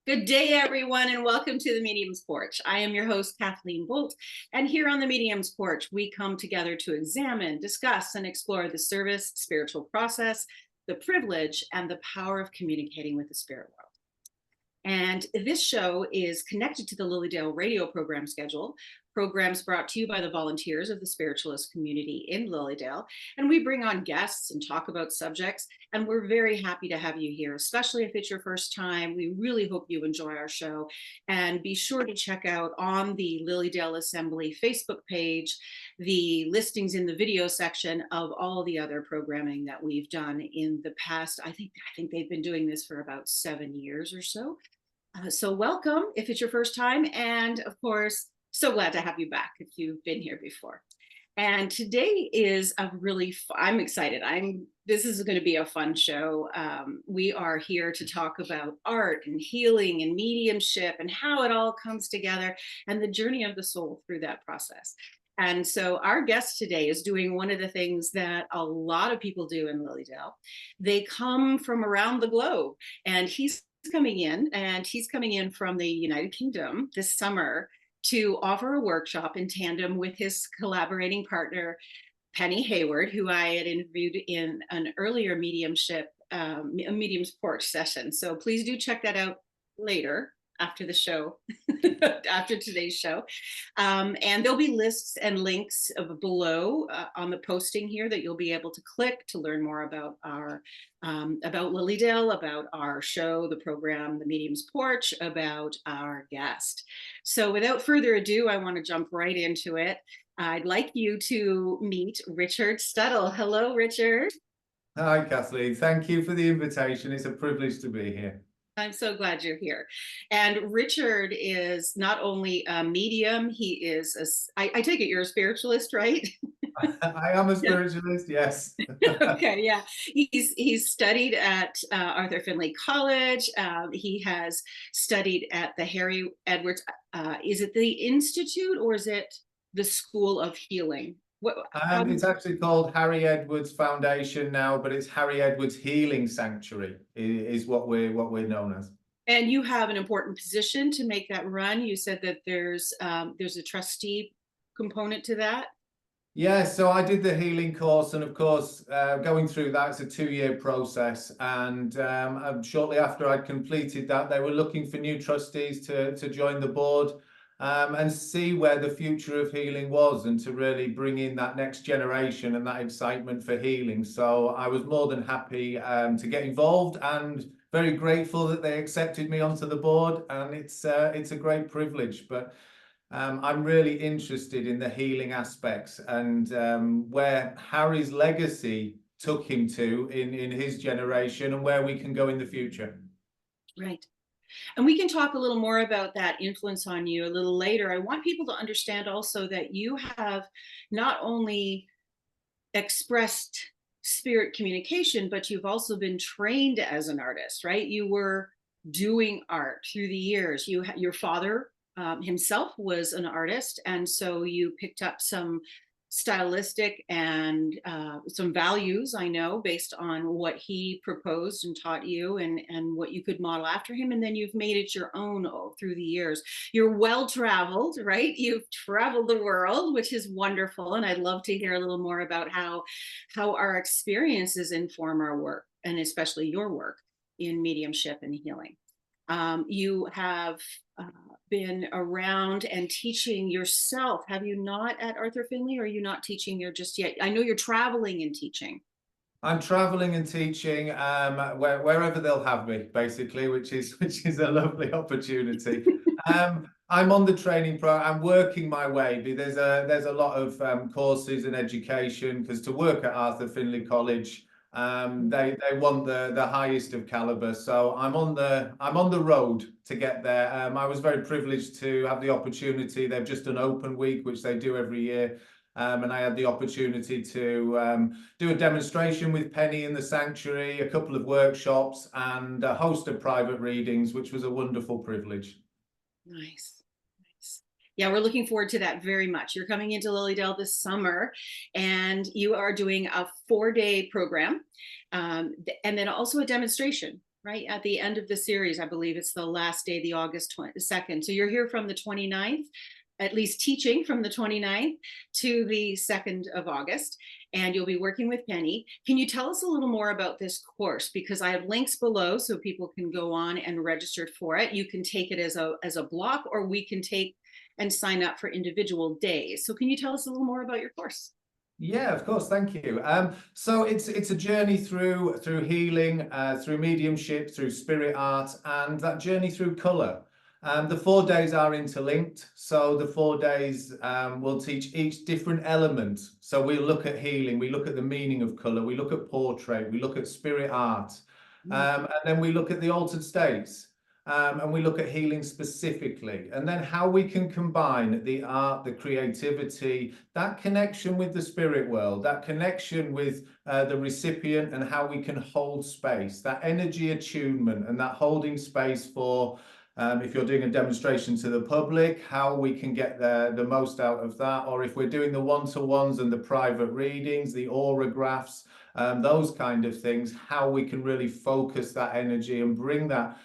Good day, everyone, and welcome to the Mediums Porch. I am your host, Kathleen Boldt, and here on the Mediums Porch, we come together to examine, discuss, and explore the service, spiritual process, the privilege, and the power of communicating with the spirit world. And this show is connected to the Lilydale radio program schedule, programs brought to you by the volunteers of the spiritualist community in Lilydale. And we bring on guests and talk about subjects. And we're very happy to have you here, especially if it's your first time. We really hope you enjoy our show. And be sure to check out on the Lilydale Assembly Facebook page the listings in the video section of all the other programming that we've done in the past. I think they've been doing this for about 7 years or so. So welcome if it's your first time, and of course, so glad to have you back if you've been here before. And today is a really, I'm excited. This is going to be a fun show. We are here to talk about art and healing and mediumship and how it all comes together and the journey of the soul through that process. And so our guest today is doing one of the things that a lot of people do in Lilydale. They come from around the globe, and he's coming in from the United Kingdom this summer to offer a workshop in tandem with his collaborating partner, Penny Hayward, who I had interviewed in an earlier Mediums Porch session. So please do check that out later after the show, after today's show. And there'll be lists and links below on the posting here that you'll be able to click to learn more about about Lilydale, about our show, the program, the Mediums Porch, about our guest. So without further ado, I want to jump right into it. I'd like you to meet Richard Stuttle. Hello, Richard. Hi, Kathleen. Thank you for the invitation. It's a privilege to be here. I'm so glad you're here. And Richard is not only a medium, he is, I take it you're a spiritualist, right? I am a spiritualist, yes. Okay, yeah. He's studied at Arthur Findlay College. He has studied at the Harry Edwards, is it the Institute or is it the School of Healing? It's actually called Harry Edwards Foundation now, but it's Harry Edwards Healing Sanctuary is what we're known as. And you have an important position to make that run. You said that there's a trustee component to that. Yeah, so I did the healing course, and of course, going through that, it's a 2-year process. And shortly after I'd completed that, they were looking for new trustees to join the board. And see where the future of healing was, and to really bring in that next generation and that excitement for healing. So I was more than happy to get involved, and very grateful that they accepted me onto the board. And it's a great privilege. But I'm really interested in the healing aspects and where Harry's legacy took him to in his generation, and where we can go in the future. Right. And we can talk a little more about that influence on you a little later. I want people to understand also that you have not only expressed spirit communication, but you've also been trained as an artist, right? You were doing art through the years. Your father himself was an artist, and so you picked up some stylistic and some values, I know, based on what he proposed and taught you, and what you could model after him. And then you've made it your own through the years. You're well-traveled, right? You've traveled the world, which is wonderful. And I'd love to hear a little more about how our experiences inform our work, and especially your work in mediumship and healing. You have been around and teaching yourself, have you not, at Arthur Findlay, or are you not teaching there just yet? I know you're traveling and teaching. I'm traveling and teaching wherever they'll have me, basically, which is a lovely opportunity. I'm on the training program. I'm working my way. There's a lot of courses and education, because to work at Arthur Findlay College, they want the highest of caliber. So I'm on the road to get there. I was very privileged to have the opportunity. They've just done Open Week, which they do every year. And I had the opportunity to do a demonstration with Penny in the sanctuary, a couple of workshops, and a host of private readings, which was a wonderful privilege. Nice. Yeah, we're looking forward to that very much. You're coming into Lilydale this summer, and you are doing a 4-day program, and then also a demonstration, right at the end of the series. I believe it's the last day, the August 2nd. So you're here from the 29th, at least teaching from the 29th to the 2nd of August, and you'll be working with Penny. Can you tell us a little more about this course? Because I have links below so people can go on and register for it. You can take it as a block, or we can take and sign up for individual days. So can you tell us a little more about your course? Yeah, of course. Thank you. So it's a journey through healing, through mediumship, through spirit art, and that journey through color. The 4 days are interlinked. So the 4 days will teach each different element. So we look at healing, we look at the meaning of color, we look at portrait, we look at spirit art, and then we look at the altered states. And we look at healing specifically, and then how we can combine the art, the creativity, that connection with the spirit world, that connection with the recipient, and how we can hold space, that energy attunement, and that holding space for, if you're doing a demonstration to the public, how we can get the most out of that, or if we're doing the one-to-ones and the private readings, the auragraphs, those kind of things, how we can really focus that energy and bring that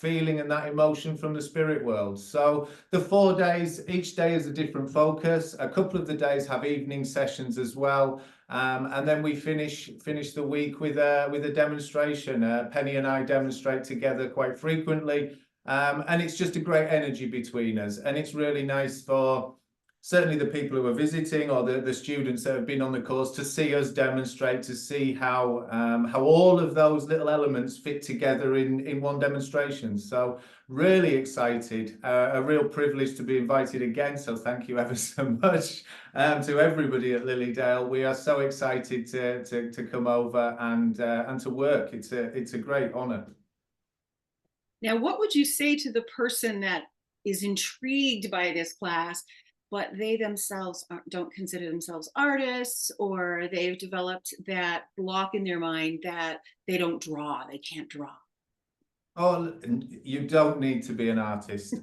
feeling and that emotion from the spirit world. So the 4 days, each day is a different focus. A couple of the days have evening sessions as well. And then we finish the week with a demonstration. Penny and I demonstrate together quite frequently. And it's just a great energy between us. And it's really nice for certainly the people who are visiting, or the students that have been on the course, to see us demonstrate, to see how all of those little elements fit together in one demonstration. So really excited, a real privilege to be invited again. So thank you ever so much to everybody at Lilydale. We are so excited to come over and to work. It's a great honor. Now, what would you say to the person that is intrigued by this class, but they themselves don't consider themselves artists, or they've developed that block in their mind that they don't draw, they can't draw? Oh, you don't need to be an artist.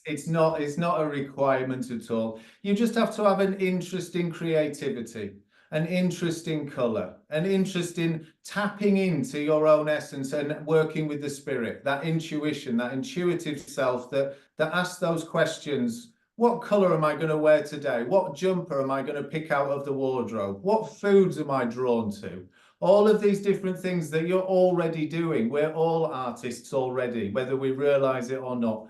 It's not a requirement at all. You just have to have an interest in creativity, an interest in color, an interest in tapping into your own essence and working with the spirit, that intuition, that intuitive self that asks those questions. What color am I going to wear today? What jumper am I going to pick out of the wardrobe? What foods am I drawn to? All of these different things that you're already doing. We're all artists already, whether we realize it or not.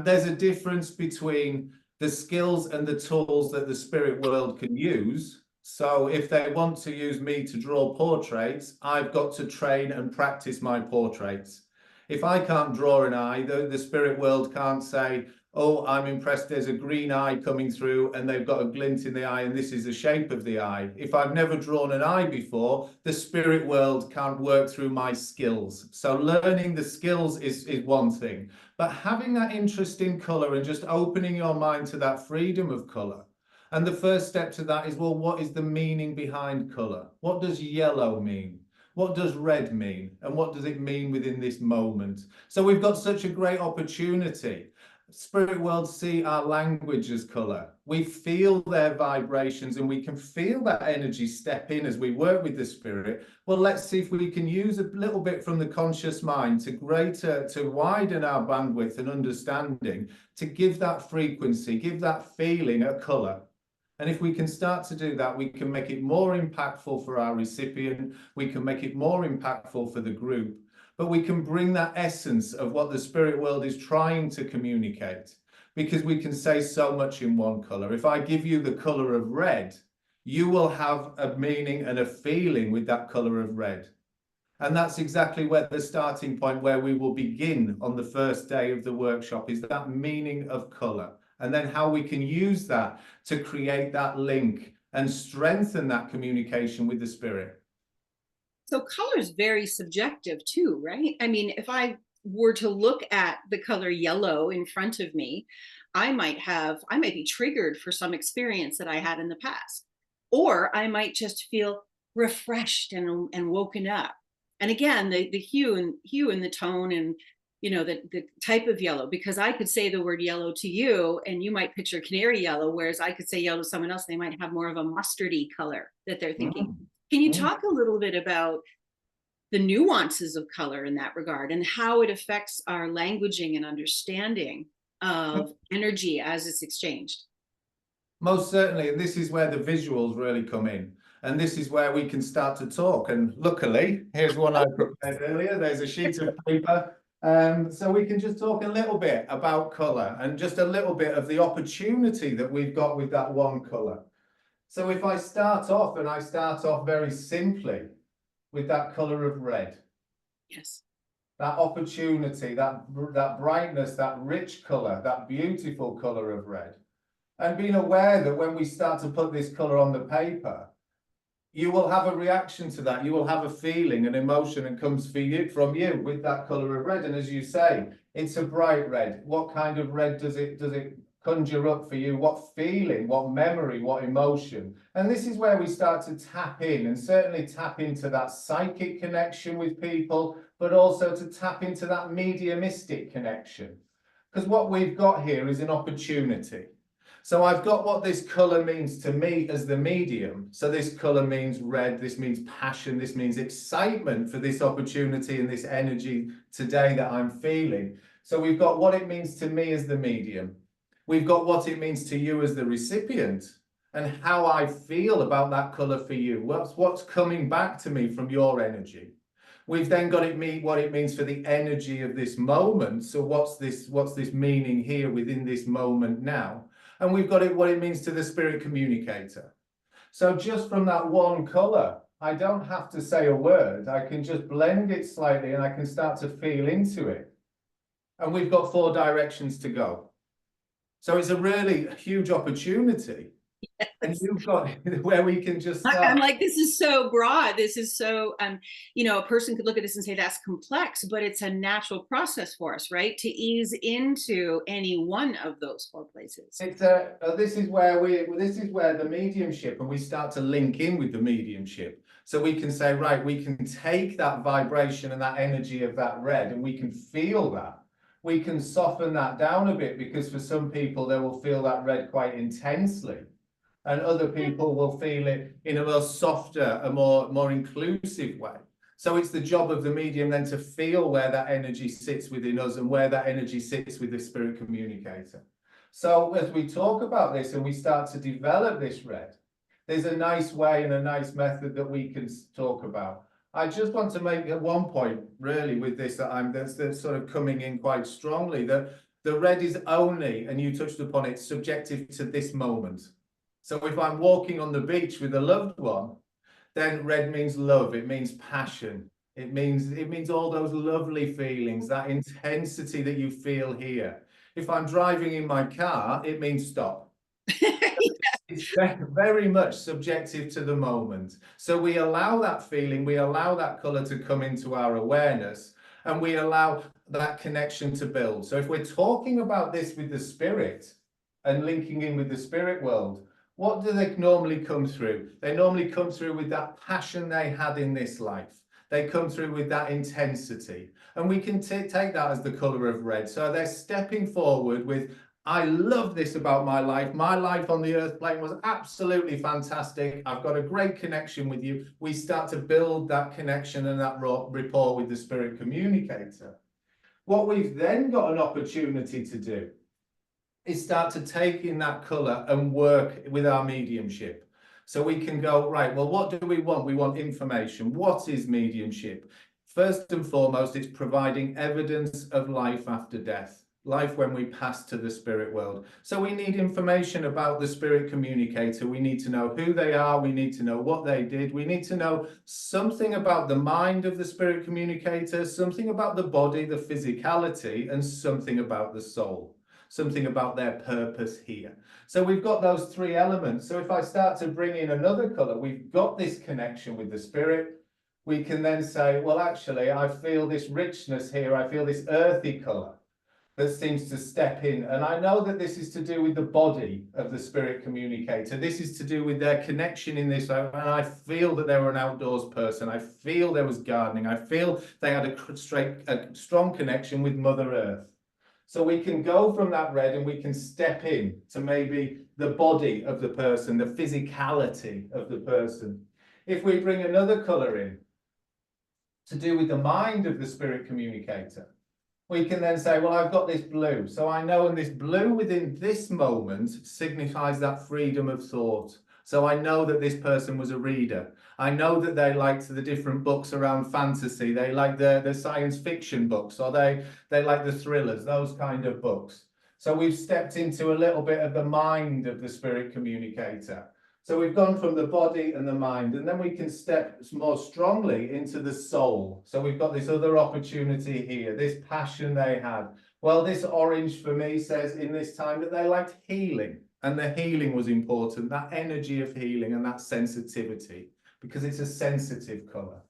There's a difference between the skills and the tools that the spirit world can use. So if they want to use me to draw portraits, I've got to train and practice my portraits. If I can't draw an eye, the spirit world can't say, oh, I'm impressed, there's a green eye coming through and they've got a glint in the eye and this is the shape of the eye. If I've never drawn an eye before, the spirit world can't work through my skills. So learning the skills is one thing, but having that interest in color and just opening your mind to that freedom of color. And the first step to that is, well, what is the meaning behind color? What does yellow mean? What does red mean? And what does it mean within this moment? So we've got such a great opportunity. Spirit world see our language as color. We feel their vibrations and we can feel that energy step in as we work with the spirit. Well, let's see if we can use a little bit from the conscious mind to widen our bandwidth and understanding, to give that frequency, give that feeling a color. And if we can start to do that, we can make it more impactful for our recipient. We can make it more impactful for the group. But we can bring that essence of what the spirit world is trying to communicate, because we can say so much in one color. If I give you the color of red, you will have a meaning and a feeling with that color of red. And that's exactly where the starting point, where we will begin on the first day of the workshop, is that meaning of color. And then how we can use that to create that link and strengthen that communication with the spirit. So color is very subjective too, right? I mean, if I were to look at the color yellow in front of me, I might be triggered for some experience that I had in the past, or I might just feel refreshed and woken up. And again, the hue and the tone and, you know, the type of yellow, because I could say the word yellow to you and you might picture canary yellow, whereas I could say yellow to someone else, they might have more of a mustardy color that they're thinking. Can you talk a little bit about the nuances of color in that regard and how it affects our languaging and understanding of energy as it's exchanged. Most certainly, and this is where the visuals really come in. And this is where we can start to talk. And luckily, here's one I prepared earlier. There's a sheet of paper. So we can just talk a little bit about colour and just a little bit of the opportunity that we've got with that one colour. So if I start off, and I start off very simply with that colour of red. Yes. That opportunity, that brightness, that rich colour, that beautiful colour of red. And being aware that when we start to put this colour on the paper, you will have a reaction to that. You will have a feeling, an emotion that comes from you with that colour of red. And as you say, it's a bright red. What kind of red does it conjure up for you? What feeling, what memory, what emotion? And this is where we start to tap in, and certainly tap into that psychic connection with people, but also to tap into that mediumistic connection. Because what we've got here is an opportunity. So I've got what this colour means to me as the medium. So this colour means red, this means passion, this means excitement for this opportunity and this energy today that I'm feeling. So we've got what it means to me as the medium. We've got what it means to you as the recipient and how I feel about that colour for you. What's coming back to me from your energy. We've then got what it means for the energy of this moment. So what's this meaning here within this moment now? And we've got what it means to the spirit communicator. So just from that one colour, I don't have to say a word. I can just blend it slightly and I can start to feel into it. And we've got 4 directions to go. So it's a really huge opportunity. Yes. And you've got where we can just start. I'm like, this is so broad. This is so, you know, a person could look at this and say that's complex, but it's a natural process for us, right? To ease into any one of those 4 places. It's this is where the mediumship, and we start to link in with the mediumship. So we can say, right, we can take that vibration and that energy of that red, and we can feel that. We can soften that down a bit, because for some people, they will feel that red quite intensely. And other people will feel it in a more softer, a more inclusive way. So it's the job of the medium then to feel where that energy sits within us and where that energy sits with the spirit communicator. So as we talk about this and we start to develop this red, there's a nice way and a nice method that we can talk about. I just want to make one point really with this that's sort of coming in quite strongly, that the red is only, and you touched upon it, subjective to this moment. So if I'm walking on the beach with a loved one, then red means love, it means passion, it means all those lovely feelings, that intensity that you feel here. If I'm driving in my car, it means stop. It's very much subjective to the moment. So we allow that feeling, we allow that colour to come into our awareness, and we allow that connection to build. So if we're talking about this with the spirit and linking in with the spirit world, what do they normally come through? They normally come through with that passion they had in this life. They come through with that intensity. And we can take that as the colour of red. So they're stepping forward with, I love this about my life. My life on the earth plane was absolutely fantastic. I've got a great connection with you. We start to build that connection and that rapport with the spirit communicator. What we've then got an opportunity to do is start to take in that colour and work with our mediumship. So we can go, right, well, what do we want? We want information. What is mediumship? First and foremost, it's providing evidence of life after death, life when we pass to the spirit world. So we need information about the spirit communicator. We need to know who they are. We need to know what they did. We need to know something about the mind of the spirit communicator, something about the body, the physicality, and something about the soul. Something about their purpose here. So we've got those 3 elements. So if I start to bring in another colour, we've got this connection with the spirit. We can then say, well, actually, I feel this richness here. I feel this earthy colour that seems to step in. And I know that this is to do with the body of the spirit communicator. This is to do with their connection in this. And I feel that they were an outdoors person. I feel there was gardening. I feel they had a strong connection with Mother Earth. So we can go from that red and we can step in to maybe the body of the person, the physicality of the person. If we bring another colour in, to do with the mind of the spirit communicator. We can then say, well, I've got this blue. So I know, and this blue within this moment signifies that freedom of thought. So I know that this person was a reader. I know that they liked the different books around fantasy. They like the science fiction books, or they like the thrillers, those kind of books. So we've stepped into a little bit of the mind of the spirit communicator. So we've gone from the body and the mind, and then we can step more strongly into the soul. So we've got this other opportunity here, this passion they had. Well, this orange for me says in this time that they liked healing, and the healing was important, that energy of healing and that sensitivity, because it's a sensitive color.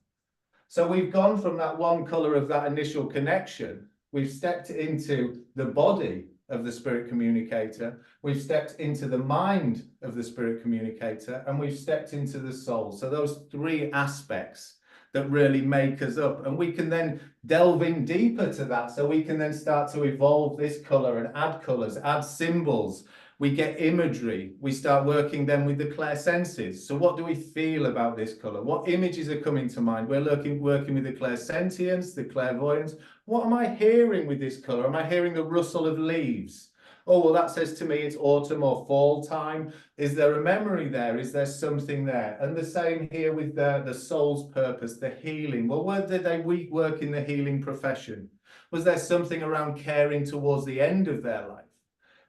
So we've gone from that one color of that initial connection, we've stepped into the body of the spirit communicator, we've stepped into the mind of the spirit communicator, and we've stepped into the soul. So those three aspects that really make us up, and we can then delve in deeper to that. So we can then start to evolve this color and add colors, add symbols. We get imagery. We start working then with the clairsenses. So what do we feel about this color? What images are coming to mind? We're working with the clairsentience, the clairvoyance. What am I hearing with this color? Am I hearing the rustle of leaves? Oh, well, that says to me it's autumn or fall time. Is there a memory there? Is there something there? And the same here with the soul's purpose, the healing. Well, where did they work in the healing profession? Was there something around caring towards the end of their life?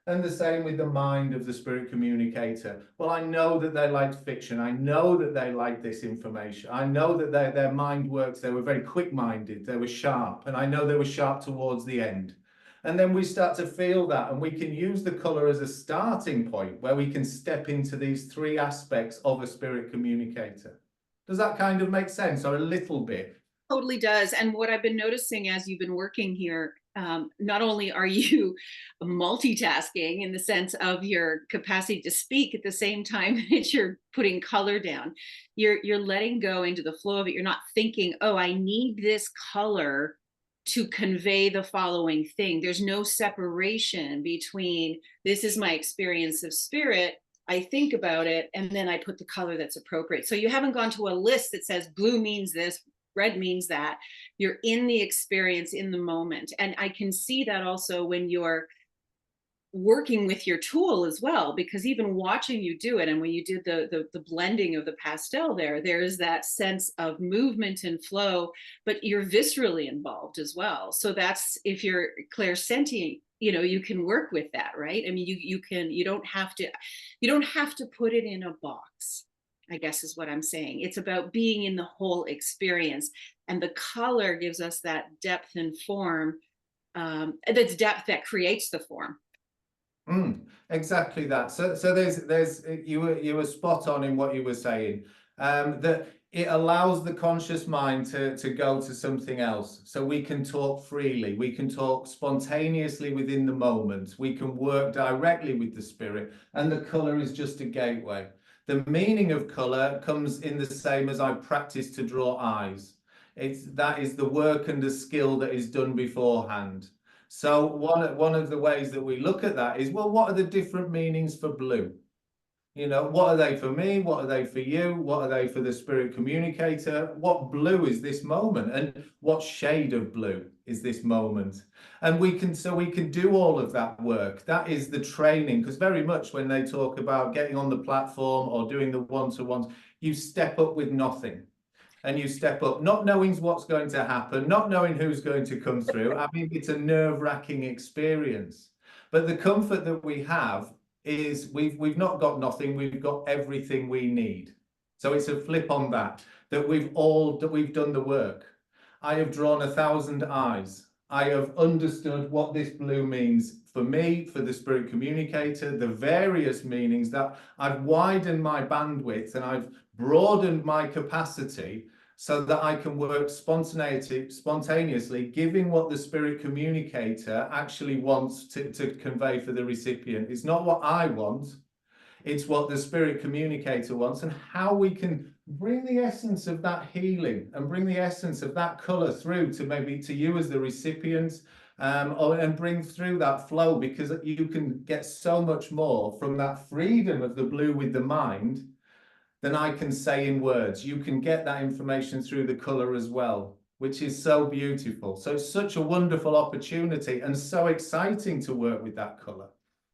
And the same with the mind of the spirit communicator. Well, I know that they liked fiction. I know that they liked this information. I know that their mind works. They were very quick-minded. They were sharp. And I know they were sharp towards the end. And then we start to feel that, and we can use the color as a starting point where we can step into these three aspects of a spirit communicator. Does that kind of make sense, or a little bit? Totally does. And what I've been noticing as you've been working here, not only are you multitasking in the sense of your capacity to speak at the same time that you're putting color down, you're letting go into the flow of it. You're not thinking, oh, I need this color to convey the following thing. There's no separation between this is my experience of spirit, I think about it, and then I put the color that's appropriate. So you haven't gone to a list that says blue means this, red means that. You're in the experience in the moment. And I can see that also when you're working with your tool as well, because even watching you do it, and when you did the blending of the pastel there's that sense of movement and flow, but you're viscerally involved as well. So that's, if you're clairsentient, you can work with that, right? I mean, you don't have to put it in a box, I guess is what I'm saying. It's about being in the whole experience, and the color gives us that depth and form. That's depth that creates the form. Exactly that. So there's you were spot on in what you were saying. That it allows the conscious mind to go to something else. So we can talk freely, we can talk spontaneously within the moment, we can work directly with the spirit, and the color is just a gateway. The meaning of color comes in the same as I practice to draw eyes. That is the work and the skill that is done beforehand. So one of the ways that we look at that is, well, what are the different meanings for blue? What are they for me? What are they for you? What are they for the spirit communicator? What blue is this moment? And what shade of blue is this moment? And we can do all of that work. That is the training, because very much when they talk about getting on the platform or doing the one-to-ones, you step up with nothing. And you step up, not knowing what's going to happen, not knowing who's going to come through. I mean, it's a nerve-wracking experience. But the comfort that we have is we've not got nothing, we've got everything we need. So it's a flip on that we've done the work. I have drawn 1,000 eyes. I have understood what this blue means for me, for the spirit communicator, the various meanings that I've widened my bandwidth and I've broadened my capacity so that I can work spontaneously, giving what the spirit communicator actually wants to convey for the recipient. It's not what I want, it's what the spirit communicator wants, and how we can bring the essence of that healing and bring the essence of that color through to maybe to you as the recipient, and bring through that flow, because you can get so much more from that freedom of the blue with the mind than I can say in words. You can get that information through the color as well. which is so beautiful. So it's such a wonderful opportunity and so exciting to work with that color.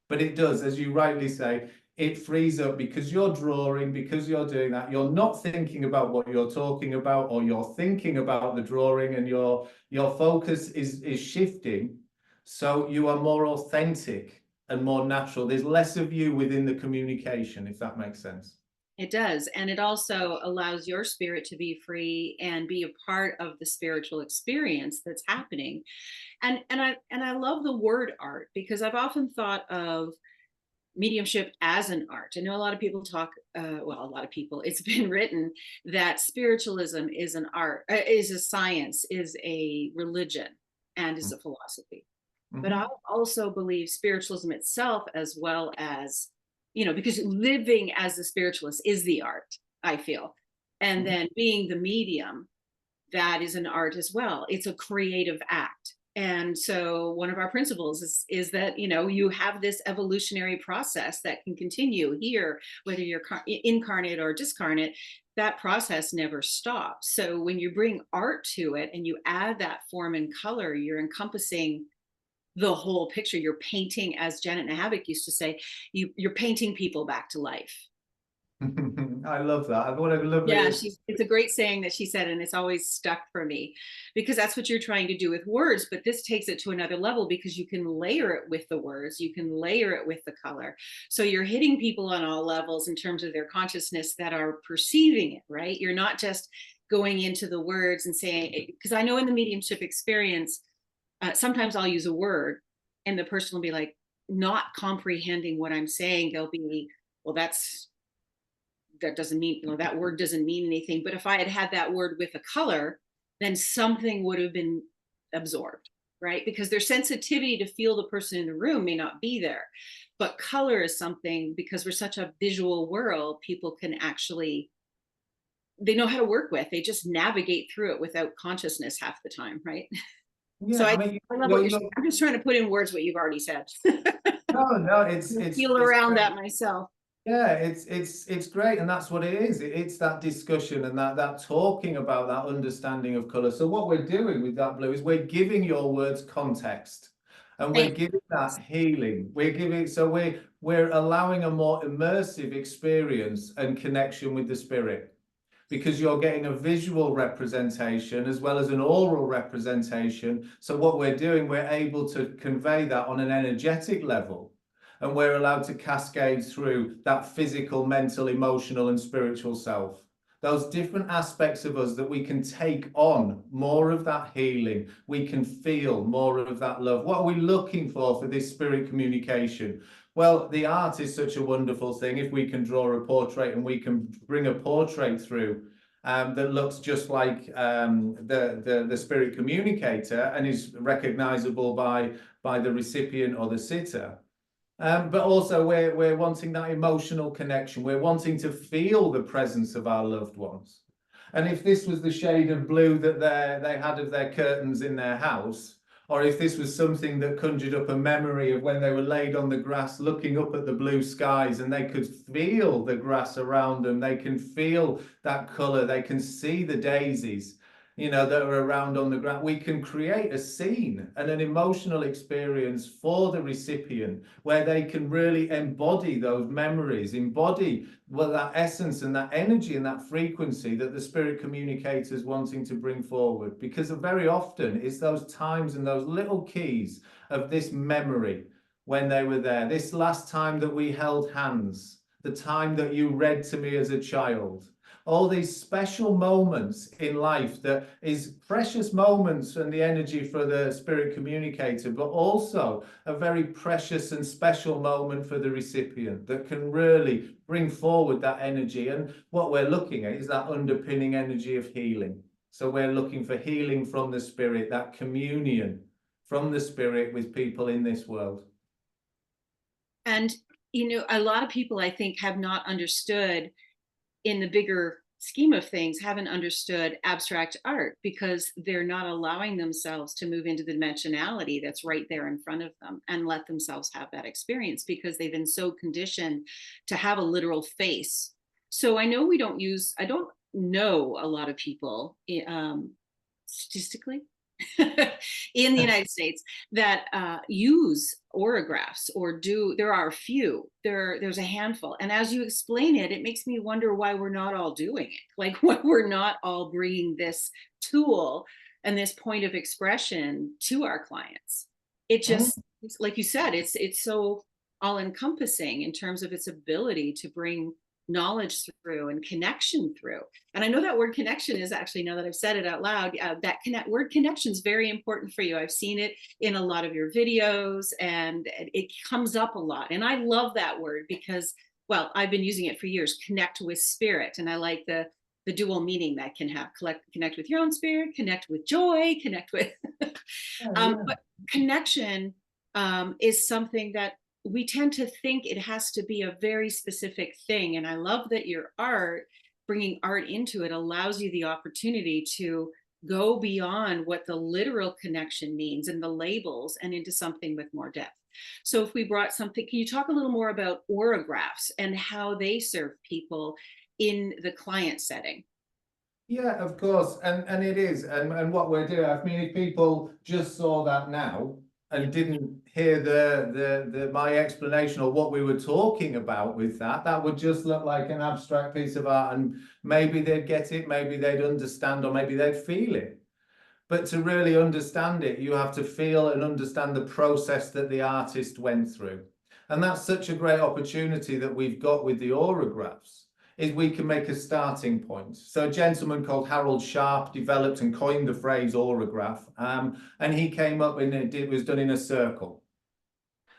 But it does, as you rightly say, it frees up because you're drawing, because you're doing that. You're not thinking about what you're talking about, or you're thinking about the drawing, and your focus is shifting. So you are more authentic and more natural. There's less of you within the communication, if that makes sense. It does. And it also allows your spirit to be free and be a part of the spiritual experience that's happening. And I love the word art, because I've often thought of mediumship as an art. I know a lot of people talk, well, a lot of people, it's been written that spiritualism is an art, is a science, is a religion, and is a philosophy. But I also believe spiritualism itself, as well as, because living as a spiritualist is the art, I feel. And then being the medium, that is an art as well. It's a creative act. And so one of our principles is that, you have this evolutionary process that can continue here, whether you're incarnate or discarnate. That process never stops. So when you bring art to it and you add that form and color, you're encompassing the whole picture. You're painting, as Janet Nahavik used to say, you're painting people back to life. I love that. What a lovely. Yeah, it's a great saying that she said, and it's always stuck for me, because that's what you're trying to do with words. But this takes it to another level, because you can layer it with the words, you can layer it with the color. So you're hitting people on all levels in terms of their consciousness that are perceiving it, right? You're not just going into the words and saying, because I know in the mediumship experience, sometimes I'll use a word and the person will be like, not comprehending what I'm saying. They'll be, well, that doesn't mean, that word doesn't mean anything. But if I had had that word with a color, then something would have been absorbed, right? Because their sensitivity to feel the person in the room may not be there. But color is something, because we're such a visual world, people can actually, they know how to work with. They just navigate through it without consciousness half the time, right? Yeah, So I I mean, love what you're saying. I'm just trying to put in words what you've already said. no, it's Feel around that myself. Yeah, it's great, and that's what it is. It's that discussion and that talking about that understanding of color. So what we're doing with that blue is we're giving your words context, and we're giving that healing. We're allowing a more immersive experience and connection with the spirit, because you're getting a visual representation as well as an oral representation. So what we're doing, we're able to convey that on an energetic level. And we're allowed to cascade through that physical, mental, emotional, and spiritual self. Those different aspects of us that we can take on more of that healing. We can feel more of that love. What are we looking for this spirit communication? Well, the art is such a wonderful thing. If we can draw a portrait and we can bring a portrait through that looks just like the spirit communicator and is recognizable by the recipient or the sitter. But also we're wanting that emotional connection. We're wanting to feel the presence of our loved ones. And if this was the shade of blue that they had of their curtains in their house, or if this was something that conjured up a memory of when they were laid on the grass looking up at the blue skies and they could feel the grass around them, they can feel that color, they can see the daisies, that are around on the ground. We can create a scene and an emotional experience for the recipient where they can really embody those memories, embody that essence and that energy and that frequency that the spirit communicator is wanting to bring forward. Because very often it's those times and those little keys of this memory when they were there. This last time that we held hands, the time that you read to me as a child, all these special moments in life that is precious moments and the energy for the spirit communicator, but also a very precious and special moment for the recipient that can really bring forward that energy. And what we're looking at is that underpinning energy of healing. So we're looking for healing from the spirit, that communion from the spirit with people in this world. And, a lot of people, I think, have not understood, in the bigger scheme of things, haven't understood abstract art, because they're not allowing themselves to move into the dimensionality that's right there in front of them and let themselves have that experience, because they've been so conditioned to have a literal face. So I don't know a lot of people statistically in the United States that use orographs or do. There are a few. There's a handful, and as you explain it, it makes me wonder why we're not all doing it. Like why we're not all bringing this tool and this point of expression to our clients. It just, like you said, it's so all encompassing in terms of its ability to bring knowledge through and connection through. And I know that word connection is actually, now that I've said it out loud, that word connection is very important for you. I've seen it in a lot of your videos and it comes up a lot. And I love that word because, well, I've been using it for years, connect with spirit. And I like the dual meaning that can have, connect with your own spirit, connect with joy, connect with, but connection is something that we tend to think it has to be a very specific thing. And I love that your art, bringing art into it, allows you the opportunity to go beyond what the literal connection means and the labels and into something with more depth. So if we brought something, can you talk a little more about orographs and how they serve people in the client setting? Yeah, of course, and it is, and what we're doing. I mean, if people just saw that now and didn't hear the my explanation or what we were talking about with that, that would just look like an abstract piece of art, and maybe they'd get it, maybe they'd understand, or maybe they'd feel it. But to really understand it, you have to feel and understand the process that the artist went through. And that's such a great opportunity that we've got with the orographs, is we can make a starting point. So a gentleman called Harold Sharp developed and coined the phrase orograph, and he came up and it was done in a circle.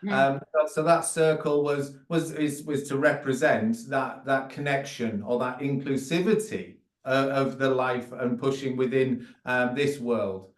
So that circle was to represent that connection or that inclusivity of the life and pushing within this world.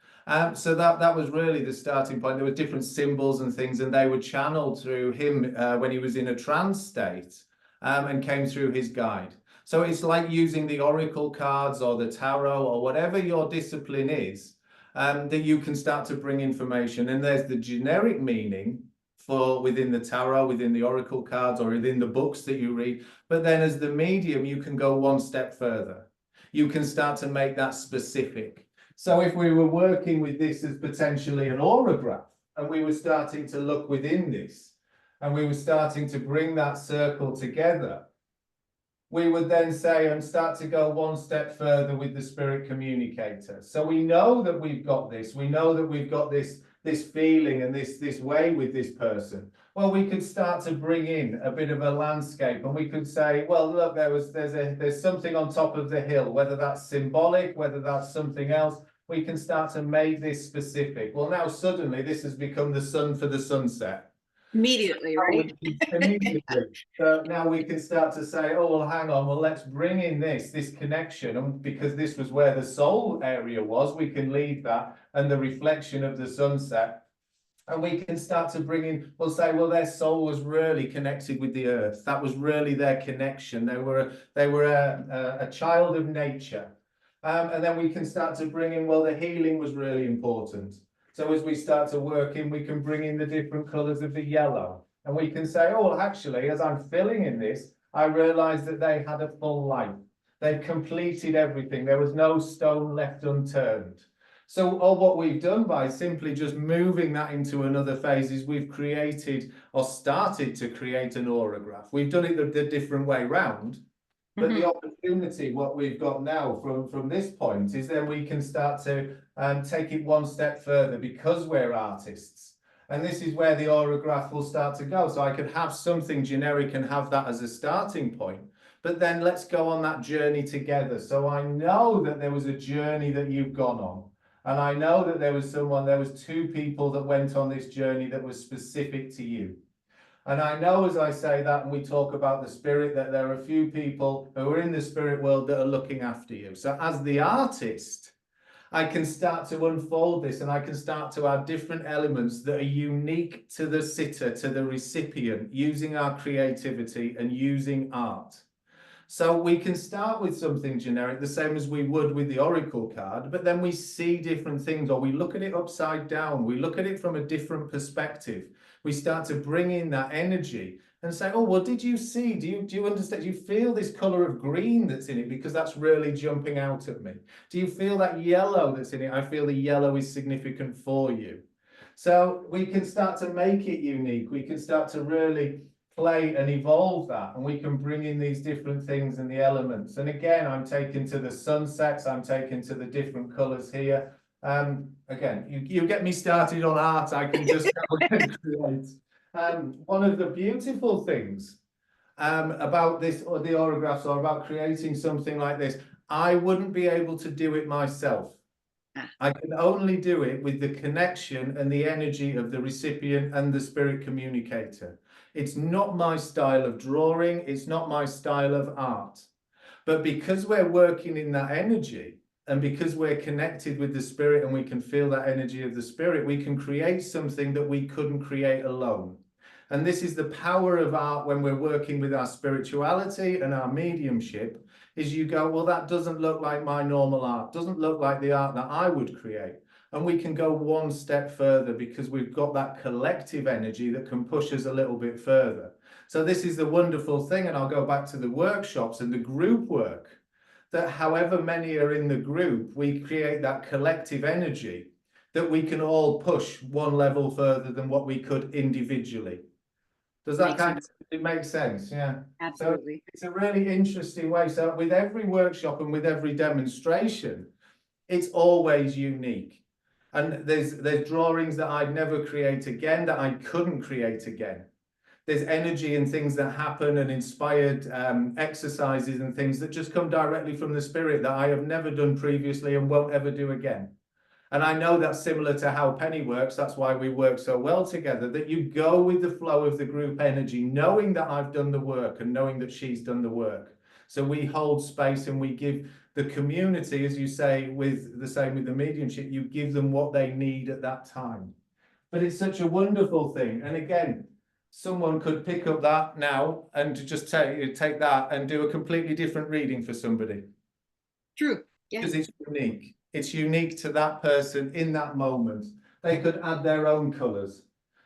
So that was really the starting point. There were different symbols and things, and they were channeled through him when he was in a trance state, and came through his guide. So it's like using the oracle cards or the tarot or whatever your discipline is, that you can start to bring information. And there's the generic meaning for within the tarot, within the oracle cards, or within the books that you read. But then as the medium, you can go one step further. You can start to make that specific. So if we were working with this as potentially an orograph, and we were starting to look within this, and we were starting to bring that circle together, we would then say and start to go one step further with the spirit communicator. So we know that we've got this, we know that we've got this feeling and this way with this person. Well, we could start to bring in a bit of a landscape, and we could say, well, look, there's something on top of the hill, whether that's symbolic, whether that's something else. We can start to make this specific. Well, now suddenly this has become the sun for the sunset. Immediately, right? Immediately. So now we can start to say, oh, well, hang on, well, let's bring in this connection. And because this was where the soul area was, we can leave that and the reflection of the sunset. And we can start to bring in, we'll say, well, their soul was really connected with the earth. That was really their connection. They were a child of nature. And then we can start to bring in, well, the healing was really important. So as we start to work in, we can bring in the different colours of the yellow. And we can say, oh, actually, as I'm filling in this, I realised that they had a full life. They've completed everything. There was no stone left unturned. So all what we've done by simply just moving that into another phase is we've created or started to create an orograph. We've done it the different way round. But the opportunity, what we've got now from this point, is then we can start to take it one step further because we're artists. And this is where the orograph will start to go. So I could have something generic and have that as a starting point. But then let's go on that journey together. So I know that there was a journey that you've gone on. And I know that there was two people that went on this journey that was specific to you. And I know as I say that and we talk about the spirit, that there are a few people who are in the spirit world that are looking after you. So as the artist, I can start to unfold this and I can start to add different elements that are unique to the sitter, to the recipient, using our creativity and using art. So we can start with something generic, the same as we would with the oracle card, but then we see different things, or we look at it upside down, we look at it from a different perspective. We start to bring in that energy and say, oh, well, did you see, do you understand, do you feel this color of green that's in it? Because that's really jumping out at me. Do you feel that yellow that's in it? I feel the yellow is significant for you. So we can start to make it unique. We can start to really play and evolve that, and we can bring in these different things and the elements. And again, I'm taken to the sunsets, I'm taken to the different colors here. Again, you get me started on art, I can just go and create. One of the beautiful things about this, or the autographs, or about creating something like this, I wouldn't be able to do it myself. I can only do it with the connection and the energy of the recipient and the spirit communicator. It's not my style of drawing, it's not my style of art. But because we're working in that energy, and because we're connected with the spirit and we can feel that energy of the spirit, we can create something that we couldn't create alone. And this is the power of art when we're working with our spirituality and our mediumship, is you go, well, that doesn't look like my normal art, doesn't look like the art that I would create. And we can go one step further because we've got that collective energy that can push us a little bit further. So this is the wonderful thing, and I'll go back to the workshops and the group work, that however many are in the group, we create that collective energy that we can all push one level further than what we could individually. Does that kind of, it makes sense? Yeah. Absolutely. So it's a really interesting way. So with every workshop and with every demonstration, it's always unique. And there's drawings that I'd never create again, that I couldn't create again. There's energy and things that happen, and inspired exercises and things that just come directly from the spirit that I have never done previously and won't ever do again. And I know that's similar to how Penny works. That's why we work so well together, that you go with the flow of the group energy, knowing that I've done the work and knowing that she's done the work. So we hold space and we give the community, as you say, with the same with the mediumship, you give them what they need at that time. But it's such a wonderful thing. And again, someone could pick up that now and just take that and do a completely different reading for somebody. True. Yeah. Because it's unique. It's unique to that person in that moment. They could add their own colours.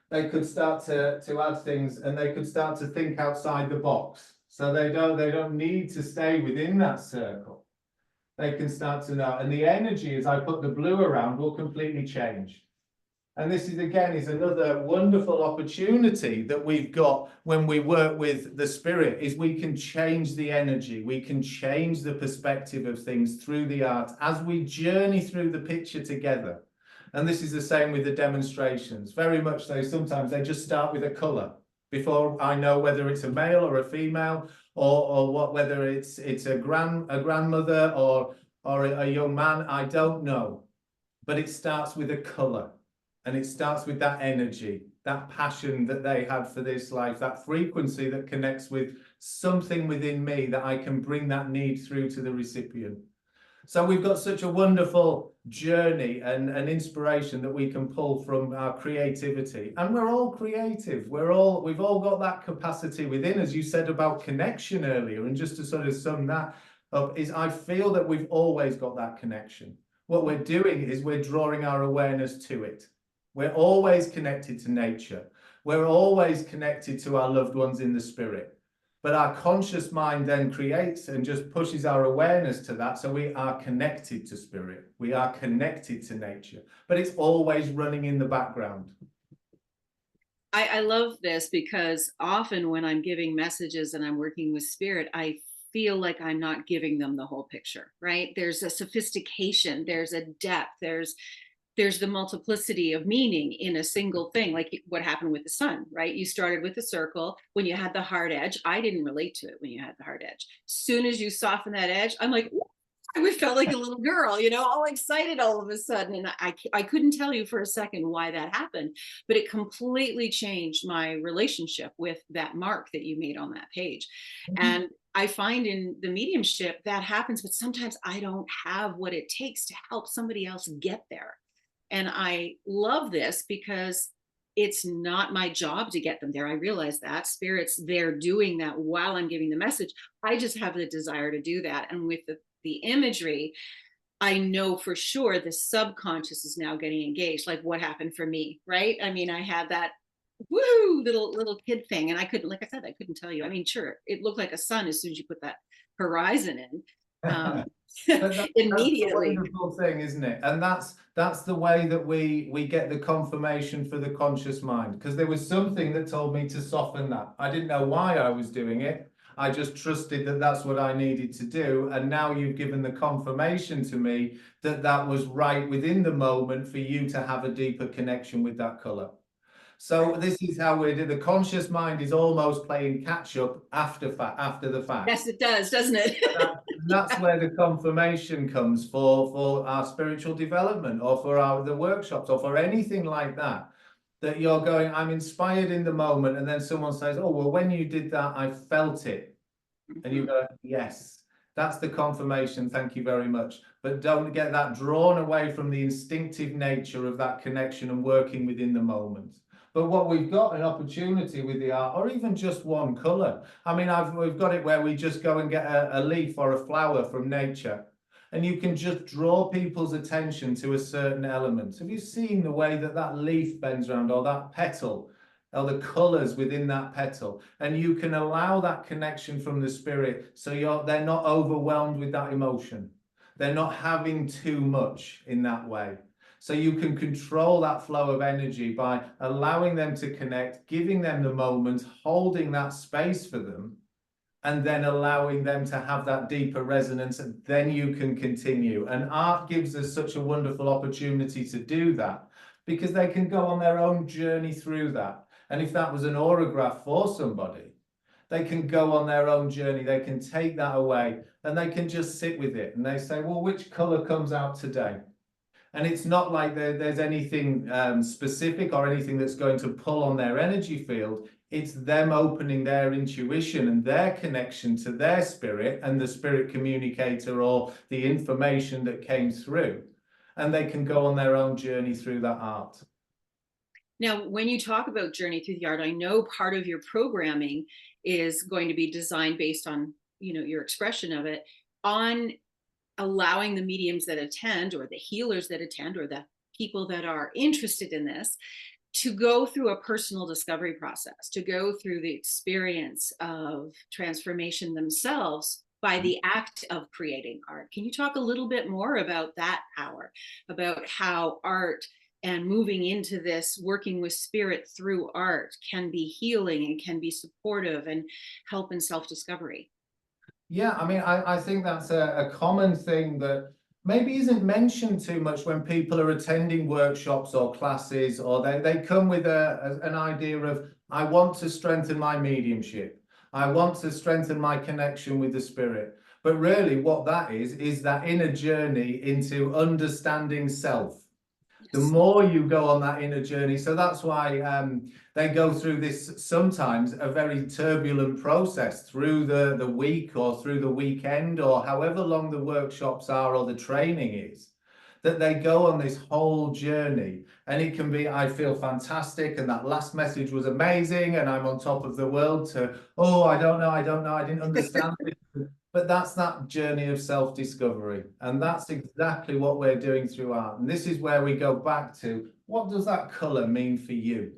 They could start to add things, and they could start to think outside the box. So they don't need to stay within that circle. They can start to know. And the energy, as I put the blue around, will completely change. And this is, again, is another wonderful opportunity that we've got when we work with the spirit, is we can change the energy. We can change the perspective of things through the art as we journey through the picture together. And this is the same with the demonstrations. Very much so, sometimes they just start with a colour before I know whether it's a male or a female, or what, whether it's a grandmother or a young man. I don't know. But it starts with a colour. And it starts with that energy, that passion that they had for this life, that frequency that connects with something within me, that I can bring that need through to the recipient. So we've got such a wonderful journey and inspiration that we can pull from our creativity. And we're all creative. We've all got that capacity within, as you said about connection earlier. And just to sort of sum that up, is I feel that we've always got that connection. What we're doing is we're drawing our awareness to it. We're always connected to nature. We're always connected to our loved ones in the spirit. But our conscious mind then creates and just pushes our awareness to that. So we are connected to spirit. We are connected to nature. But it's always running in the background. I love this, because often when I'm giving messages and I'm working with spirit, I feel like I'm not giving them the whole picture, right? There's a sophistication, there's a depth, there's the multiplicity of meaning in a single thing, like what happened with the sun, right? You started with the circle. When you had the hard edge, I didn't relate to it when you had the hard edge. Soon as you soften that edge, I'm like, I felt like a little girl, all excited all of a sudden. And I couldn't tell you for a second why that happened, but it completely changed my relationship with that mark that you made on that page. Mm-hmm. And I find in the mediumship that happens, but sometimes I don't have what it takes to help somebody else get there. And I love this because it's not my job to get them there. I realize that spirit's there doing that while I'm giving the message. I just have the desire to do that. And with the imagery, I know for sure the subconscious is now getting engaged, like what happened for me, right? I mean, I had that woo, little kid thing. And I couldn't, like I said, I couldn't tell you. I mean, sure, it looked like a sun as soon as you put that horizon in. Um, But that's the immediately. wonderful thing, isn't it? And that's the way that we get the confirmation for the conscious mind. Because there was something that told me to soften that. I didn't know why I was doing it. I just trusted that that's what I needed to do. And now you've given the confirmation to me that that was right within the moment for you to have a deeper connection with that color. So this is how we do. The conscious mind is almost playing catch up after the fact. Yes, it does, doesn't it? That's where the confirmation comes for our spiritual development, or for the workshops, or for anything like that. That you're going, I'm inspired in the moment, and then someone says, "Oh, well, when you did that, I felt it," and you go, "Yes, that's the confirmation. Thank you very much." But don't get that drawn away from the instinctive nature of that connection and working within the moment. But what we've got an opportunity with the art, or even just one color. I mean, we've got it where we just go and get a leaf or a flower from nature, and you can just draw people's attention to a certain element. Have you seen the way that that leaf bends around, or that petal, or the colors within that petal? And you can allow that connection from the spirit, so they're not overwhelmed with that emotion. They're not having too much in that way. So you can control that flow of energy by allowing them to connect, giving them the moment, holding that space for them, and then allowing them to have that deeper resonance, and then you can continue. And art gives us such a wonderful opportunity to do that, because they can go on their own journey through that. And if that was an aurograph for somebody, they can go on their own journey. They can take that away and they can just sit with it. And they say, well, which color comes out today? And it's not like there's anything specific or anything that's going to pull on their energy field. It's them opening their intuition and their connection to their spirit and the spirit communicator, or the information that came through. And they can go on their own journey through that art. Now, when you talk about journey through the art, I know part of your programming is going to be designed based on, your expression of it, on allowing the mediums that attend, or the healers that attend, or the people that are interested in this, to go through a personal discovery process, to go through the experience of transformation themselves by the act of creating art. Can you talk a little bit more about that power, about how art and moving into this, working with spirit through art, can be healing and can be supportive and help in self-discovery? Yeah, I mean, I think that's a common thing that maybe isn't mentioned too much when people are attending workshops or classes, or they come with an idea of, I want to strengthen my mediumship. I want to strengthen my connection with the spirit. But really what that is that inner journey into understanding self. The more you go on that inner journey. So that's why they go through this, sometimes a very turbulent process through the week, or through the weekend, or however long the workshops are or the training is, that they go on this whole journey. And it can be, I feel fantastic, and that last message was amazing, and I'm on top of the world, to, oh, I don't know, I didn't understand it. But that's that journey of self-discovery. And that's exactly what we're doing through art. And this is where we go back to, what does that color mean for you?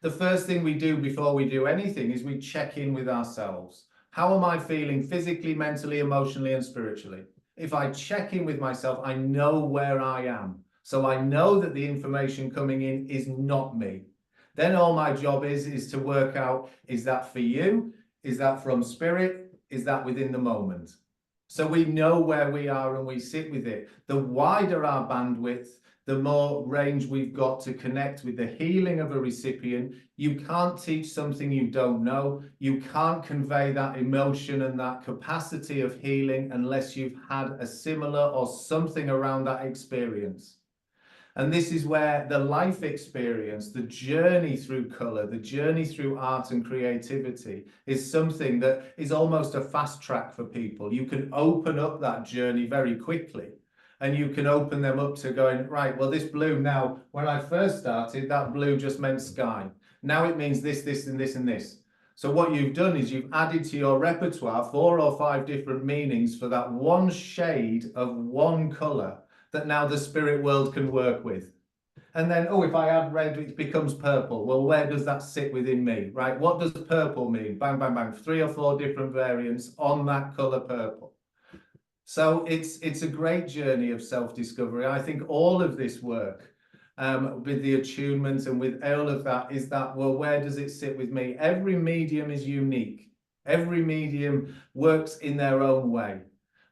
The first thing we do before we do anything is we check in with ourselves. How am I feeling physically, mentally, emotionally, and spiritually? If I check in with myself, I know where I am. So I know that the information coming in is not me. Then all my job is to work out, is that for you? Is that from spirit? Is that within the moment? So we know where we are and we sit with it. The wider our bandwidth, the more range we've got to connect with the healing of a recipient. You can't teach something you don't know. You can't convey that emotion and that capacity of healing unless you've had a similar or something around that experience. And this is where the life experience, the journey through color, the journey through art and creativity is something that is almost a fast track for people. You can open up that journey very quickly, and you can open them up to going, right, well, this blue now, when I first started, that blue just meant sky. Now it means this, this, and this, and this. So what you've done is you've added to your repertoire 4 or 5 different meanings for that one shade of one color that now the spirit world can work with. And then, oh, if I add red, it becomes purple. Well, where does that sit within me, right? What does purple mean? Bang, bang, bang. 3 or 4 different variants on that color purple. So it's a great journey of self-discovery. I think all of this work with the attunement and with all of that is that, well, where does it sit with me? Every medium is unique. Every medium works in their own way.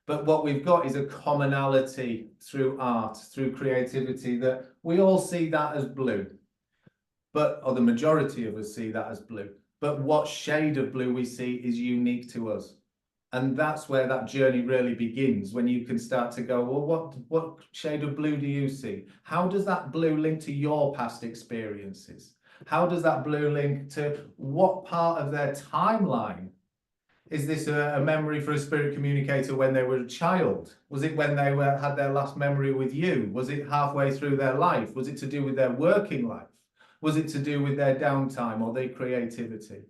But what we've got is a commonality through art, through creativity, that we all see that as blue. Or the majority of us see that as blue. But what shade of blue we see is unique to us. And that's where that journey really begins, when you can start to go, well, what shade of blue do you see? How does that blue link to your past experiences? How does that blue link to what part of their timeline? Is this a memory for a spirit communicator when they were a child? Was it when they had their last memory with you? Was it halfway through their life? Was it to do with their working life? Was it to do with their downtime or their creativity?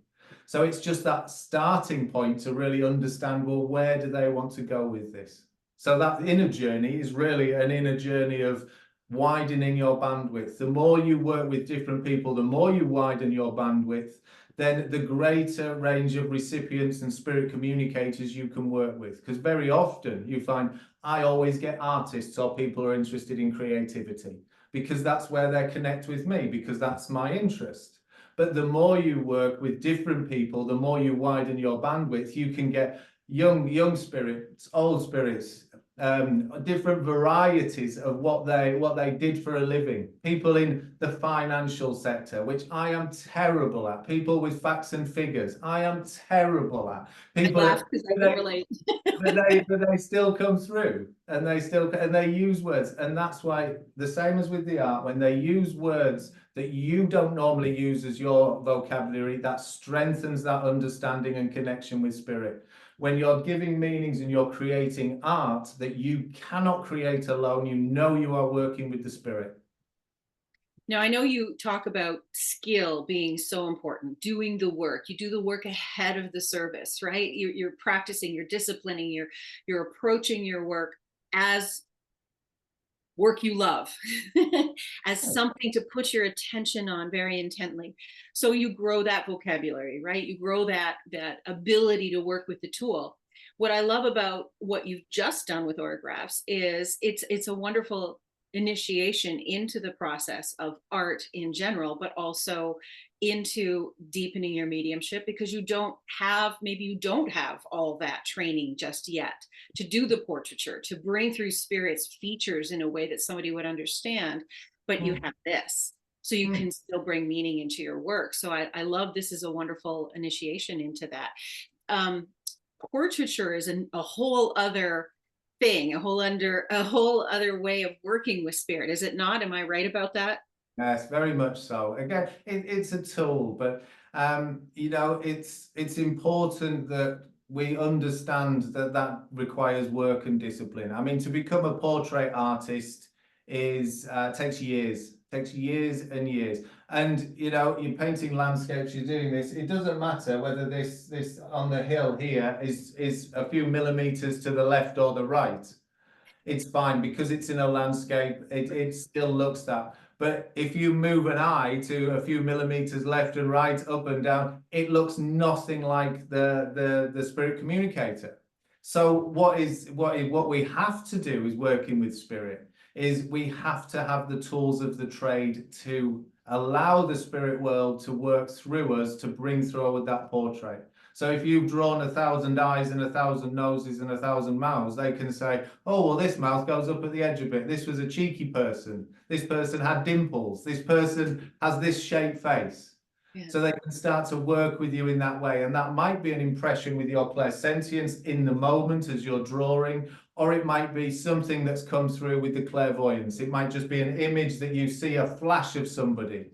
So it's just that starting point to really understand, well, where do they want to go with this? So that inner journey is really an inner journey of widening your bandwidth. The more you work with different people, the more you widen your bandwidth, then the greater range of recipients and spirit communicators you can work with. Because very often you find I always get artists or people who are interested in creativity, because that's where they connect with me, because that's my interest. But the more you work with different people, the more you widen your bandwidth, you can get young spirits, old spirits, different varieties of what they did for a living. People in the financial sector, which I am terrible at. People with facts and figures, I am terrible at. People I laugh because I can relate. but they still come through, and they use words, and that's why, the same as with the art, when they use words that you don't normally use as your vocabulary, that strengthens that understanding and connection with spirit. When you're giving meanings and you're creating art that you cannot create alone, you know you are working with the spirit. Now, I know you talk about skill being so important, doing the work. You do the work ahead of the service, right? You're practicing, you're disciplining, you're approaching your work as work you love, as something to put your attention on very intently. So you grow that vocabulary, right? You grow that ability to work with the tool. What I love about what you've just done with autographs is it's a wonderful initiation into the process of art in general, but also into deepening your mediumship, because maybe you don't have all that training just yet to do the portraiture, to bring through spirits features in a way that somebody would understand, but you have this, so you can still bring meaning into your work. So I love this is a wonderful initiation into that. Portraiture is a whole other thing, a whole other way of working with spirit, is it not? Am I right about that? Yes, very much so. Again, it's a tool, but you know, it's important that we understand that that requires work and discipline. I mean, to become a portrait artist takes years and years. And you know, you're painting landscapes, you're doing this. It doesn't matter whether this on the hill here is a few millimeters to the left or the right. It's fine, because it's in a landscape. It still looks that. But if you move an eye to a few millimeters left and right, up and down, it looks nothing like the spirit communicator. So what we have to do is, working with spirit, is we have to have the tools of the trade to allow the spirit world to work through us to bring through that portrait. So if you've drawn 1,000 eyes and 1,000 noses and 1,000 mouths, they can say, oh, well, this mouth goes up at the edge a bit. This was a cheeky person. This person had dimples. This person has this shaped face. Yeah. So they can start to work with you in that way. And that might be an impression with your clairsentience in the moment as you're drawing, or it might be something that's come through with the clairvoyance. It might just be an image that you see, a flash of somebody.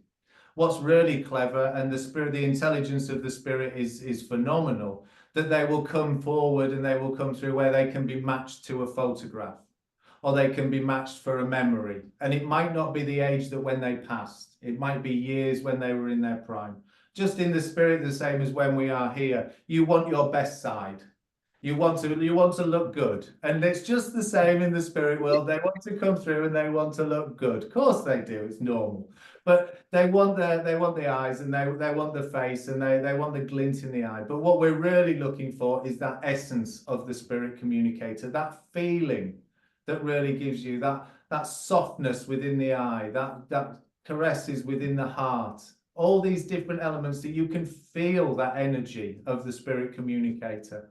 What's really clever, and the intelligence of the spirit is phenomenal, that they will come forward and they will come through where they can be matched to a photograph, or they can be matched for a memory. And it might not be the age that when they passed. It might be years when they were in their prime. Just in the spirit, the same as when we are here. You want your best side. You want to look good, and it's just the same in the spirit world. They want to come through and they want to look good. Of course they do. It's normal, but they want the eyes, and they want the face, and they want the glint in the eye. But what we're really looking for is that essence of the spirit communicator, that feeling that really gives you that softness within the eye, that caresses within the heart. All these different elements that you can feel that energy of the spirit communicator.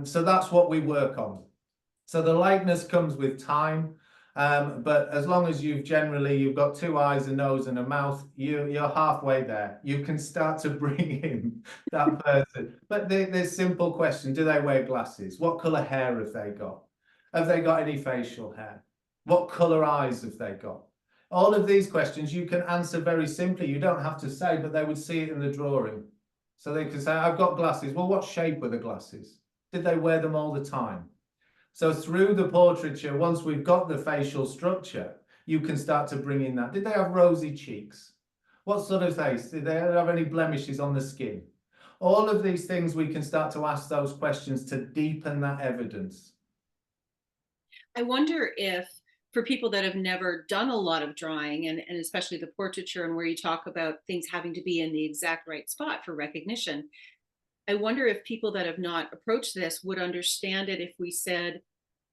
So that's what we work on. So the likeness comes with time, but as long as you've got 2 eyes, a nose, and a mouth, you're halfway there. You can start to bring in that person. But there's simple questions. Do they wear glasses? What colour hair have they got? Have they got any facial hair? What colour eyes have they got? All of these questions you can answer very simply. You don't have to say, but they would see it in the drawing. So they can say, I've got glasses. Well, what shape were the glasses? Did they wear them all the time? So through the portraiture, once we've got the facial structure, you can start to bring in that. Did they have rosy cheeks? What sort of face? Did they have any blemishes on the skin? All of these things, we can start to ask those questions to deepen that evidence. I wonder if, for people that have never done a lot of drawing, and especially the portraiture, and where you talk about things having to be in the exact right spot for recognition, I wonder if people that have not approached this would understand it if we said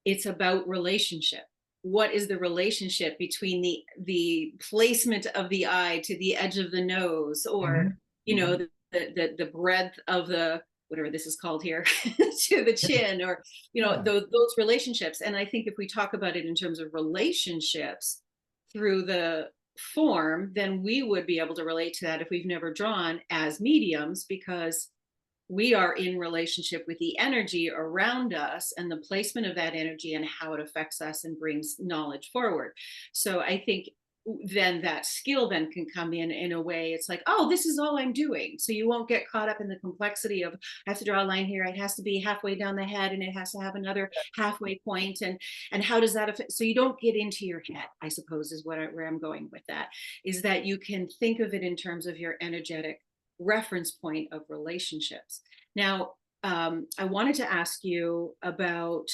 it's about relationship. What is the relationship between the placement of the eye to the edge of the nose, or you know, the breadth of the, whatever this is called here, to the chin, or you know, those relationships. And I think if we talk about it in terms of relationships through the form, then we would be able to relate to that if we've never drawn as mediums, because we are in relationship with the energy around us and the placement of that energy and how it affects us and brings knowledge forward. So I think then that skill then can come in a way. It's like, oh, this is all I'm doing. So you won't get caught up in the complexity of, I have to draw a line here, it has to be halfway down the head, and it has to have another halfway point, and how does that affect? So you don't get into your head, I suppose, is where I'm going with that, is that you can think of it in terms of your energetic reference point of relationships. Now, I wanted to ask you about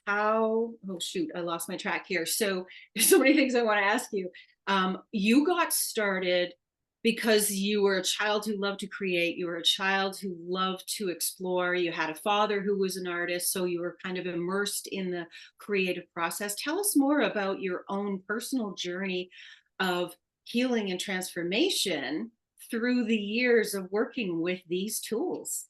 how, oh shoot, I lost my track here. So there's so many things I want to ask you. You got started because you were a child who loved to create. You were a child who loved to explore. You had a father who was an artist, so you were kind of immersed in the creative process. Tell us more about your own personal journey of healing and transformation through the years of working with these tools.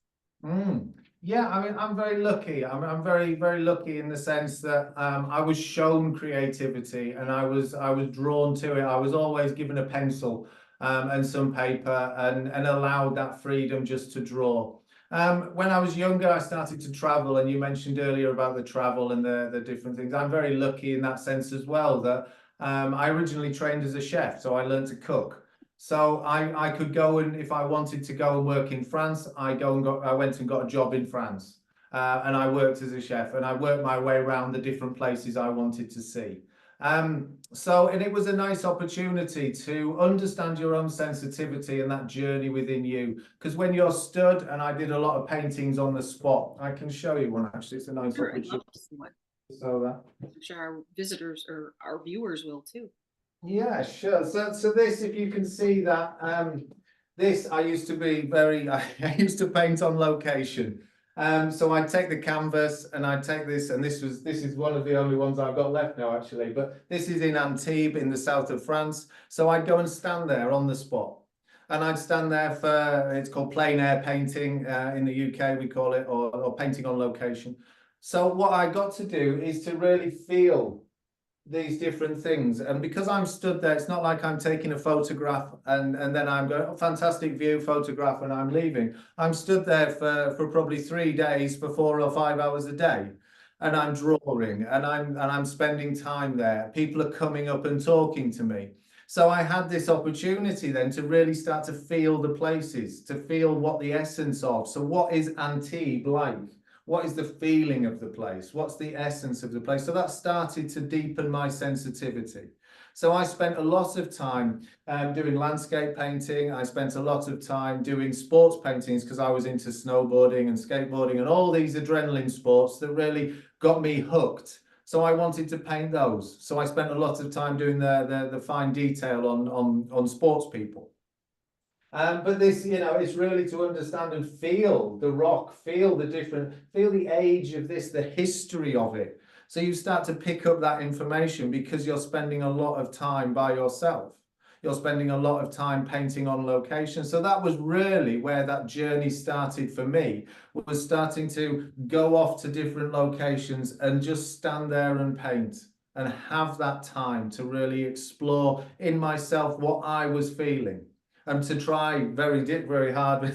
Yeah, I mean, I'm very lucky. I'm very, very lucky in the sense that I was shown creativity, and I was drawn to it. I was always given a pencil and some paper, and allowed that freedom just to draw. When I was younger, I started to travel, and you mentioned earlier about the travel and the different things. I'm very lucky in that sense as well, that I originally trained as a chef, so I learned to cook. So I could go, and if I wanted to go and work in France, I went and got a job in France, and I worked as a chef, and I worked my way around the different places I wanted to see. And it was a nice opportunity to understand your own sensitivity and that journey within you. Because when you're stood, and I did a lot of paintings on the spot. I can show you one, actually. It's a nice opportunity. I'd love to see one. So that, I'm sure our visitors or our viewers will too. Yeah, sure. So this, if you can see that, this, I used to be very, I used to paint on location. So I'd take the canvas, and I'd take this, and this is one of the only ones I've got left now, actually, but this is in Antibes in the south of France. So I'd go and stand there on the spot, and I'd stand there for, it's called plein air painting, in the UK we call it, or painting on location. So what I got to do is to really feel these different things, and because I'm stood there, it's not like I'm taking a photograph and then I'm going, oh, fantastic view, photograph, and I'm leaving. I'm stood there for probably 3 days for 4 or 5 hours a day, and I'm drawing, and I'm spending time there. People are coming up and talking to me. So I had this opportunity then to really start to feel the places, to feel what the essence of, so what is Antibes like? What is the feeling of the place? What's the essence of the place? So that started to deepen my sensitivity. So I spent a lot of time doing landscape painting. I spent a lot of time doing sports paintings because I was into snowboarding and skateboarding and all these adrenaline sports that really got me hooked. So I wanted to paint those. So I spent a lot of time doing the fine detail on sports people. But this, you know, it's really to understand and feel the rock, feel the age of this, the history of it. So you start to pick up that information because you're spending a lot of time by yourself. You're spending a lot of time painting on location. So that was really where that journey started for me, was starting to go off to different locations and just stand there and paint and have that time to really explore in myself what I was feeling. And to try very hard,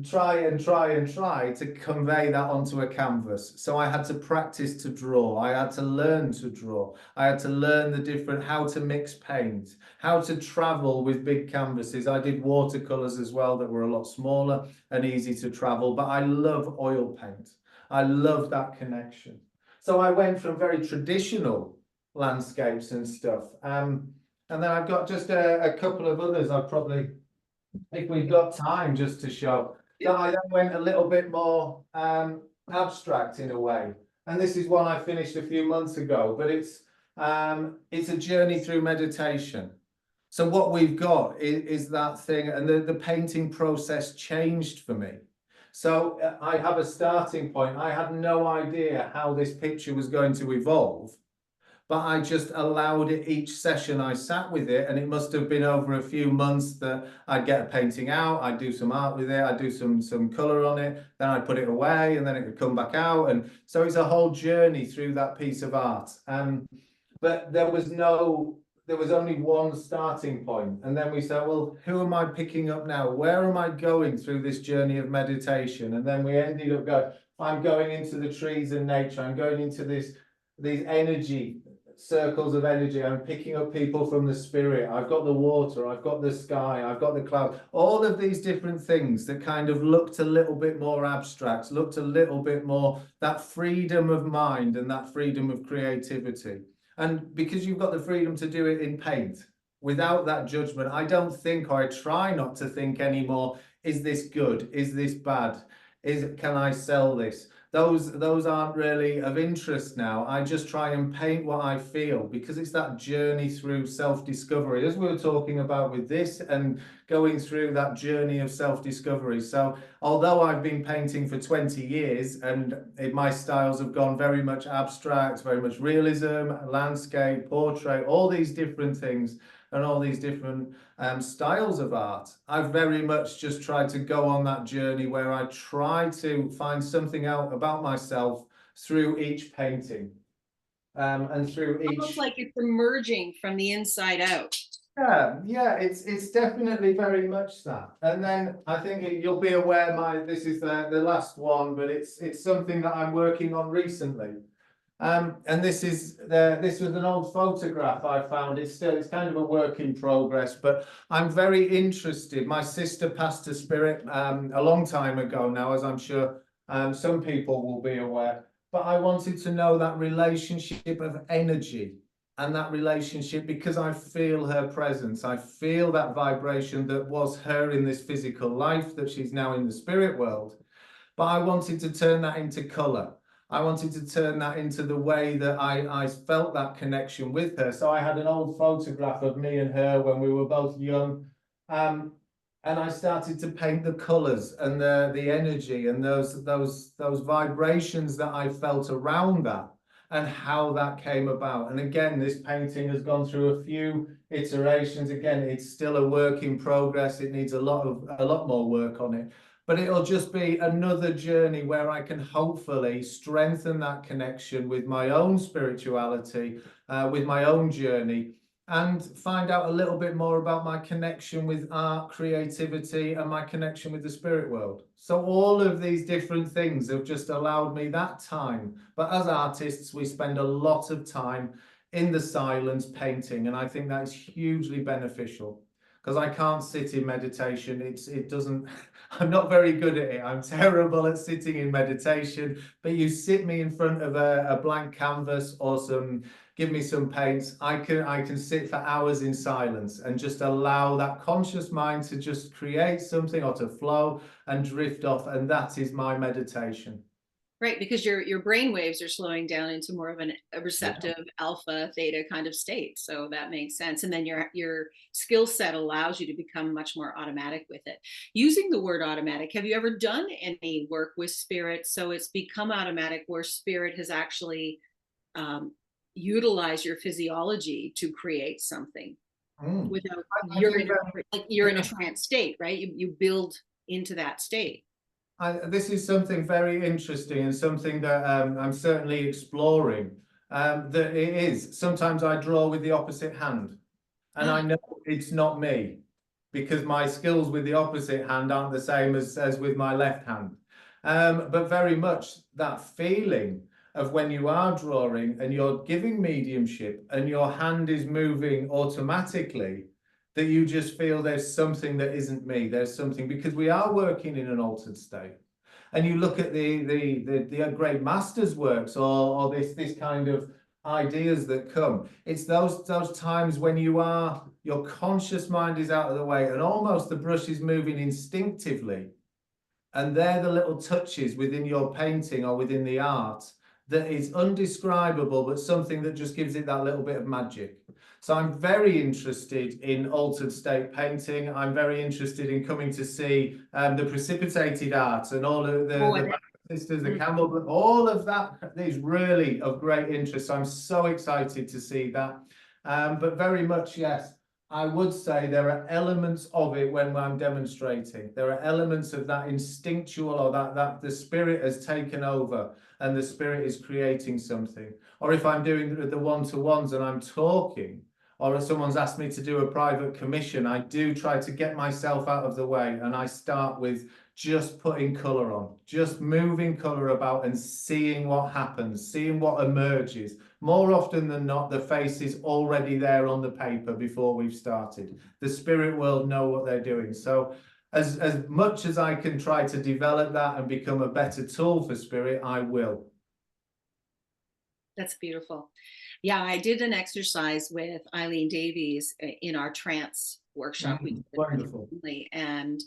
try to convey that onto a canvas. So I had to practice to draw. I had to learn to draw. I had to learn how to mix paint, how to travel with big canvases. I did watercolors as well that were a lot smaller and easy to travel, but I love oil paint. I love that connection. So I went from very traditional landscapes and stuff. And then I've got just a couple of others I'll probably, if we've got time, just to show. That I then went a little bit more abstract in a way. And this is one I finished a few months ago, but it's a journey through meditation. So what we've got is that thing, and the painting process changed for me. So I have a starting point. I had no idea how this picture was going to evolve, but I just allowed it. Each session I sat with it, and it must have been over a few months that I'd get a painting out, I'd do some art with it, I'd do some colour on it, then I'd put it away, and then it would come back out. And so it's a whole journey through that piece of art. But there was only one starting point. And then we said, well, who am I picking up now? Where am I going through this journey of meditation? And then we ended up going, I'm going into the trees and nature, I'm going into these energy circles of energy. I'm picking up people from the spirit. I've got the water, I've got the sky, I've got the cloud, all of these different things that kind of looked a little bit more abstract, looked a little bit more that freedom of mind and that freedom of creativity. And because you've got the freedom to do it in paint without that judgment, I don't think, or I try not to think anymore, is this good? Is this bad? Can I sell this? Those aren't really of interest now. I just try and paint what I feel, because it's that journey through self-discovery, as we were talking about with this, and going through that journey of self-discovery. So although I've been painting for 20 years and my styles have gone very much abstract, very much realism, landscape, portrait, all these different things, and all these different styles of art, I've very much just tried to go on that journey where I try to find something out about myself through each painting, and through each. Almost like it's emerging from the inside out. Yeah, it's definitely very much that. And then I think you'll be aware, this is the last one, but it's something that I'm working on recently. And this was an old photograph I found. It's kind of a work in progress, but I'm very interested. My sister passed to spirit a long time ago now, as I'm sure some people will be aware. But I wanted to know that relationship of energy and that relationship, because I feel her presence. I feel that vibration that was her in this physical life, that she's now in the spirit world. But I wanted to turn that into colour. I wanted to turn that into the way that I felt that connection with her. So I had an old photograph of me and her when we were both young. And I started to paint the colours and the energy and those vibrations that I felt around that, and how that came about. And again, this painting has gone through a few iterations. Again, it's still a work in progress. It needs a lot more work on it. But it'll just be another journey where I can hopefully strengthen that connection with my own spirituality, with my own journey, and find out a little bit more about my connection with art, creativity, and my connection with the spirit world. So all of these different things have just allowed me that time. But as artists, we spend a lot of time in the silence painting, and I think that is hugely beneficial. Because I can't sit in meditation. It doesn't, I'm not very good at it. I'm terrible at sitting in meditation. But you sit me in front of a blank canvas or some give me some paints, I can sit for hours in silence and just allow that conscious mind to just create something or to flow and drift off, and that is my meditation. Right, because your brain waves are slowing down into more of a receptive alpha theta kind of state. So that makes sense. And then your skill set allows you to become much more automatic with it. Using the word automatic, have you ever done any work with spirit so it's become automatic where spirit has actually utilized your physiology to create something without you're in a trance state, right? You build into that state. This is something very interesting and something that I'm certainly exploring. That it is. Sometimes I draw with the opposite hand, and I know it's not me because my skills with the opposite hand aren't the same as with my left hand. But very much that feeling of when you are drawing and you're giving mediumship and your hand is moving automatically, that you just feel there's something that isn't me. There's something, because we are working in an altered state. And you look at the great masters' works or this kind of ideas that come. It's those times when your conscious mind is out of the way and almost the brush is moving instinctively. And they're the little touches within your painting or within the art that is undescribable, but something that just gives it that little bit of magic. So I'm very interested in altered state painting. I'm very interested in coming to see the precipitated art and all of the sisters, the Campbell, all of that is really of great interest. I'm so excited to see that. But very much, yes, I would say there are elements of it when I'm demonstrating. There are elements of that instinctual or that the spirit has taken over and the spirit is creating something. Or if I'm doing the one-to-ones and I'm talking, or if someone's asked me to do a private commission, I do try to get myself out of the way and I start with just putting colour on, just moving colour about and seeing what happens, seeing what emerges. More often than not, the face is already there on the paper before we've started. The spirit world know what they're doing. So as much as I can try to develop that and become a better tool for spirit, I will. That's beautiful. Yeah, I did an exercise with Eileen Davies in our trance workshop. We did Wonderful. recently, and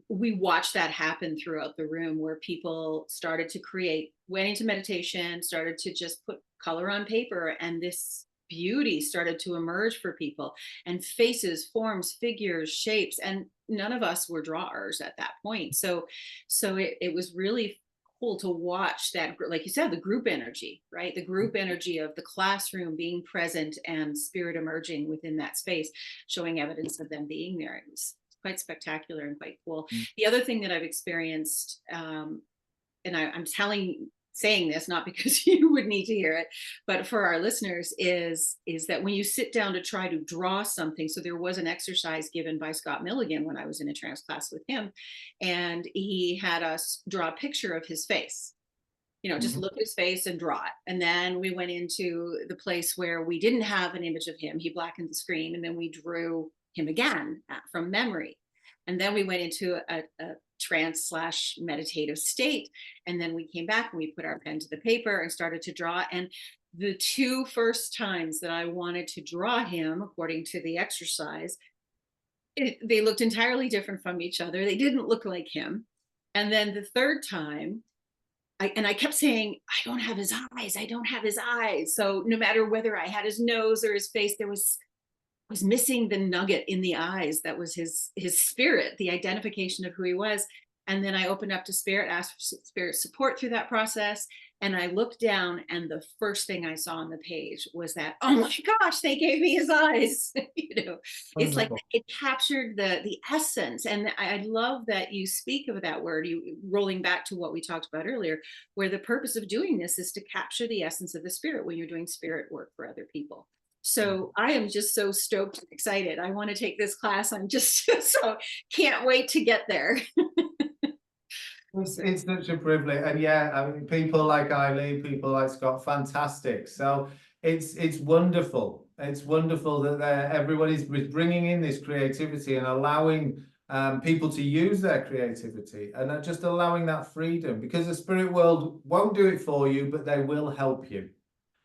we watched that happen throughout the room where people started to create, went into meditation, started to just put color on paper, and this beauty started to emerge for people, and faces, forms, figures, shapes, and none of us were drawers at that point. So it was really cool to watch that, like you said, the group energy, right? The group energy of the classroom being present and spirit emerging within that space, showing evidence of them being there. It was quite spectacular and quite cool. The other thing that I've experienced, and I'm saying this not because you would need to hear it, but for our listeners, is that when you sit down to try to draw something, so there was an exercise given by Scott Milligan when I was in a trance class with him, and he had us draw a picture of his face. Just look at his face and draw it. And then we went into the place where we didn't have an image of him. He blackened the screen, and then we drew him again from memory. And then we went into a trance/meditative state. And then we came back and we put our pen to the paper and started to draw. And the two first times that I wanted to draw him, according to the exercise, they looked entirely different from each other. They didn't look like him. And then the third time, I kept saying, I don't have his eyes. I don't have his eyes. So no matter whether I had his nose or his face, there was missing the nugget in the eyes. That was his spirit, the identification of who he was. And then I opened up to spirit, asked for spirit support through that process. And I looked down, and the first thing I saw on the page was that, oh my gosh, they gave me his eyes. It's like it captured the essence. And I love that you speak of that word, you rolling back to what we talked about earlier, where the purpose of doing this is to capture the essence of the spirit when you're doing spirit work for other people. So I am just so stoked and excited. I want to take this class. I'm just so can't wait to get there. It's such a privilege. And yeah, I mean, people like Eileen, people like Scott, fantastic. So it's wonderful. It's wonderful that everyone is bringing in this creativity and allowing people to use their creativity and just allowing that freedom, because the spirit world won't do it for you, but they will help you.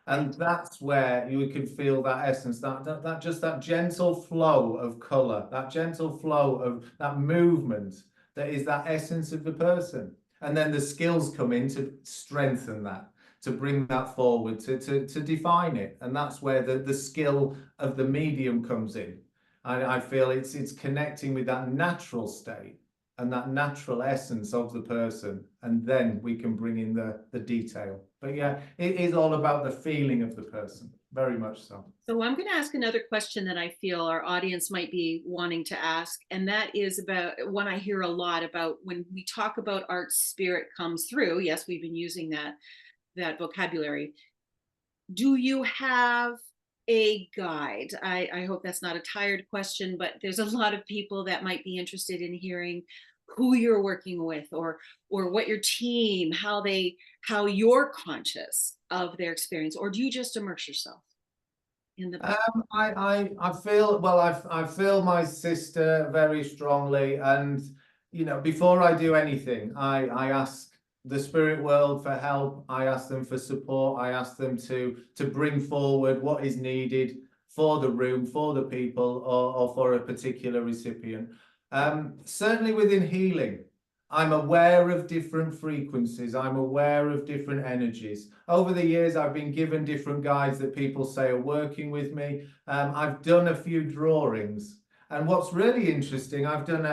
And that's where you can feel that essence, that just that gentle flow of color, that gentle flow of that movement, that is that essence of the person. And then the skills come in to strengthen that, to bring that forward, to define it. And that's where the skill of the medium comes in. I feel it's connecting with that natural state and that natural essence of the person, and then we can bring in the detail. But yeah, it is all about the feeling of the person, very much so. So I'm going to ask another question that I feel our audience might be wanting to ask, and that is about one I hear a lot about when we talk about art, spirit comes through. Yes, we've been using that vocabulary. Do you have a guide? I hope that's not a tired question, but there's a lot of people that might be interested in hearing who you're working with, or what your team, how you're conscious of their experience, or do you just immerse yourself in the I feel, well, I feel my sister very strongly, and you know, before I do anything, I ask the spirit world for help. I ask them for support. I ask them to bring forward what is needed for the room, for the people, or for a particular recipient. Certainly within healing, I'm aware of different frequencies. I'm aware of different energies. Over the years, I've been given different guides that people say are working with me. I've done a few drawings. And what's really interesting, I've done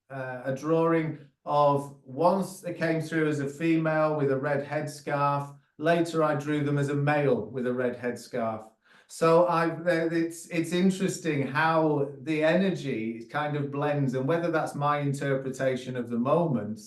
a drawing of once they came through as a female with a red headscarf. Later, I drew them as a male with a red headscarf. So it's interesting how the energy kind of blends, and whether that's my interpretation of the moment,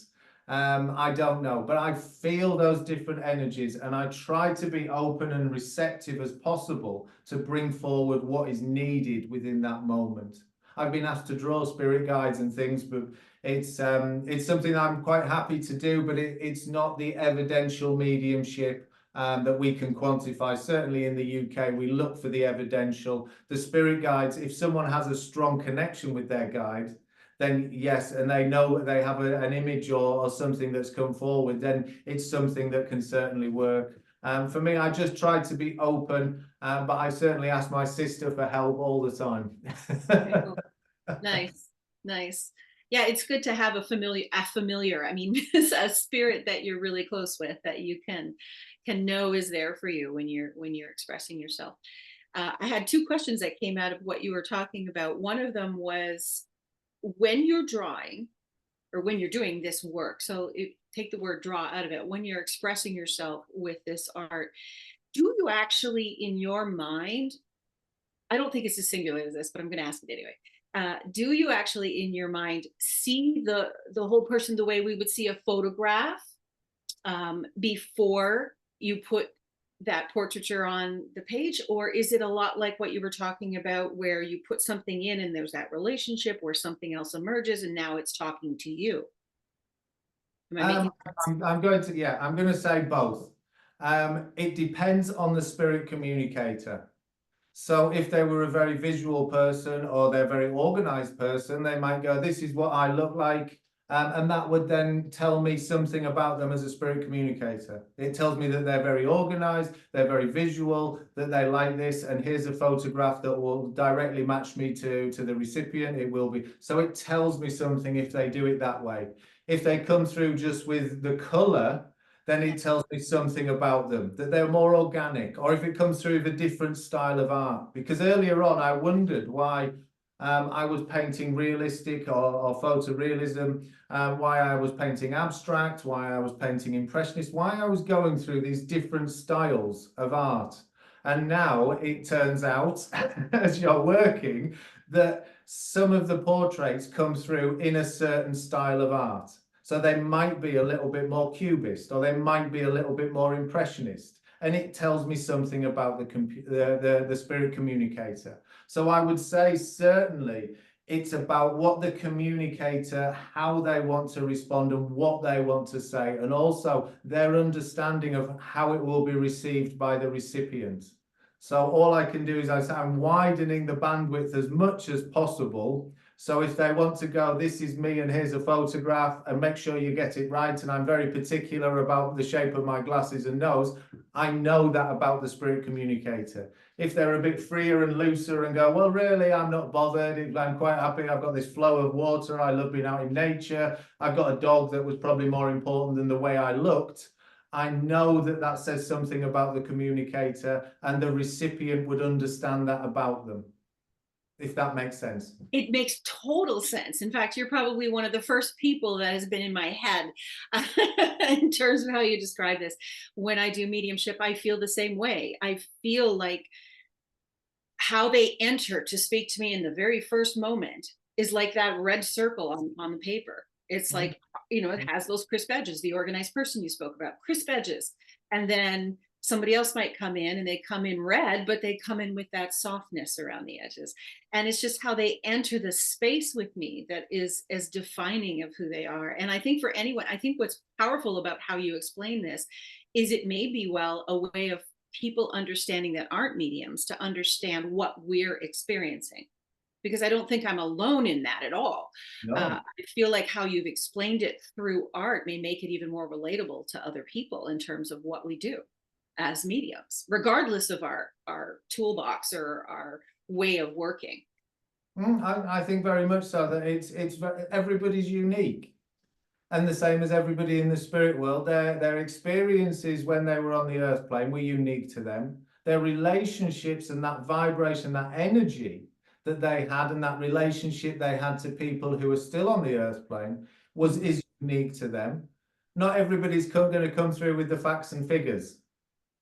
I don't know. But I feel those different energies, and I try to be open and receptive as possible to bring forward what is needed within that moment. I've been asked to draw spirit guides and things, but it's something I'm quite happy to do, but it's not the evidential mediumship that we can quantify. Certainly in the UK, we look for the evidential. The spirit guides, if someone has a strong connection with their guide, then yes, and they know they have an image or something that's come forward, then it's something that can certainly work. For me, I just try to be open, but I certainly ask my sister for help all the time. Nice, nice. Yeah, it's good to have a familiar, I mean, a spirit that you're really close with, that you can know is there for you when you're expressing yourself. I had two questions that came out of what you were talking about. One of them was, when you're drawing or when you're doing this work, so take the word draw out of it, when you're expressing yourself with this art, do you actually in your mind, I don't think it's as singular as this, but I'm going to ask it anyway. Do you actually in your mind see the whole person the way we would see a photograph before you put that portraiture on the page? Or is it a lot like what you were talking about, where you put something in and there's that relationship where something else emerges and now it's talking to you? Am I making sense? I'm going to say both. It depends on the spirit communicator. So if they were a very visual person, or they're a very organized person, they might go, this is what I look like. And that would then tell me something about them as a spirit communicator. It tells me that they're very organized, they're very visual, that they like this, and here's a photograph that will directly match me to the recipient. It will be. So it tells me something if they do it that way. If they come through just with the color, then it tells me something about them, that they're more organic. Or if it comes through with a different style of art. Because earlier on, I wondered why I was painting realistic or photorealism, why I was painting abstract, why I was painting impressionist, why I was going through these different styles of art. And now it turns out, as you're working, that some of the portraits come through in a certain style of art. So they might be a little bit more cubist, or they might be a little bit more impressionist. And it tells me something about the spirit communicator. So I would say certainly it's about what the communicator, how they want to respond and what they want to say, and also their understanding of how it will be received by the recipient. So all I can do is I'm widening the bandwidth as much as possible, So if they want to go, this is me and here's a photograph, and make sure you get it right, and I'm very particular about the shape of my glasses and nose, I know that about the spirit communicator. If they're a bit freer and looser and go, well, really, I'm not bothered, I'm quite happy, I've got this flow of water, I love being out in nature, I've got a dog that was probably more important than the way I looked, I know that that says something about the communicator, and the recipient would understand that about them. If that makes sense. It makes total sense. In fact, you're probably one of the first people that has been in my head in terms of how you describe this. When I do mediumship, I feel the same way. I feel like how they enter to speak to me in the very first moment is like that red circle on the paper. It's like, you know, it has those crisp edges, the organized person you spoke about, crisp edges. And then somebody else might come in and they come in red, but they come in with that softness around the edges. And it's just how they enter the space with me that is as defining of who they are. And I think for anyone, I think what's powerful about how you explain this is it may be well a way of people understanding that aren't mediums to understand what we're experiencing. Because I don't think I'm alone in that at all. No. I feel like how you've explained it through art may make it even more relatable to other people in terms of what we do as mediums, regardless of our toolbox or our way of working. I think very much so, that it's everybody's unique, and the same as everybody in the spirit world, their experiences when they were on the earth plane were unique to them. Their relationships and that vibration, that energy that they had, and that relationship they had to people who are still on the earth plane is unique to them. Not everybody's going to come through with the facts and figures.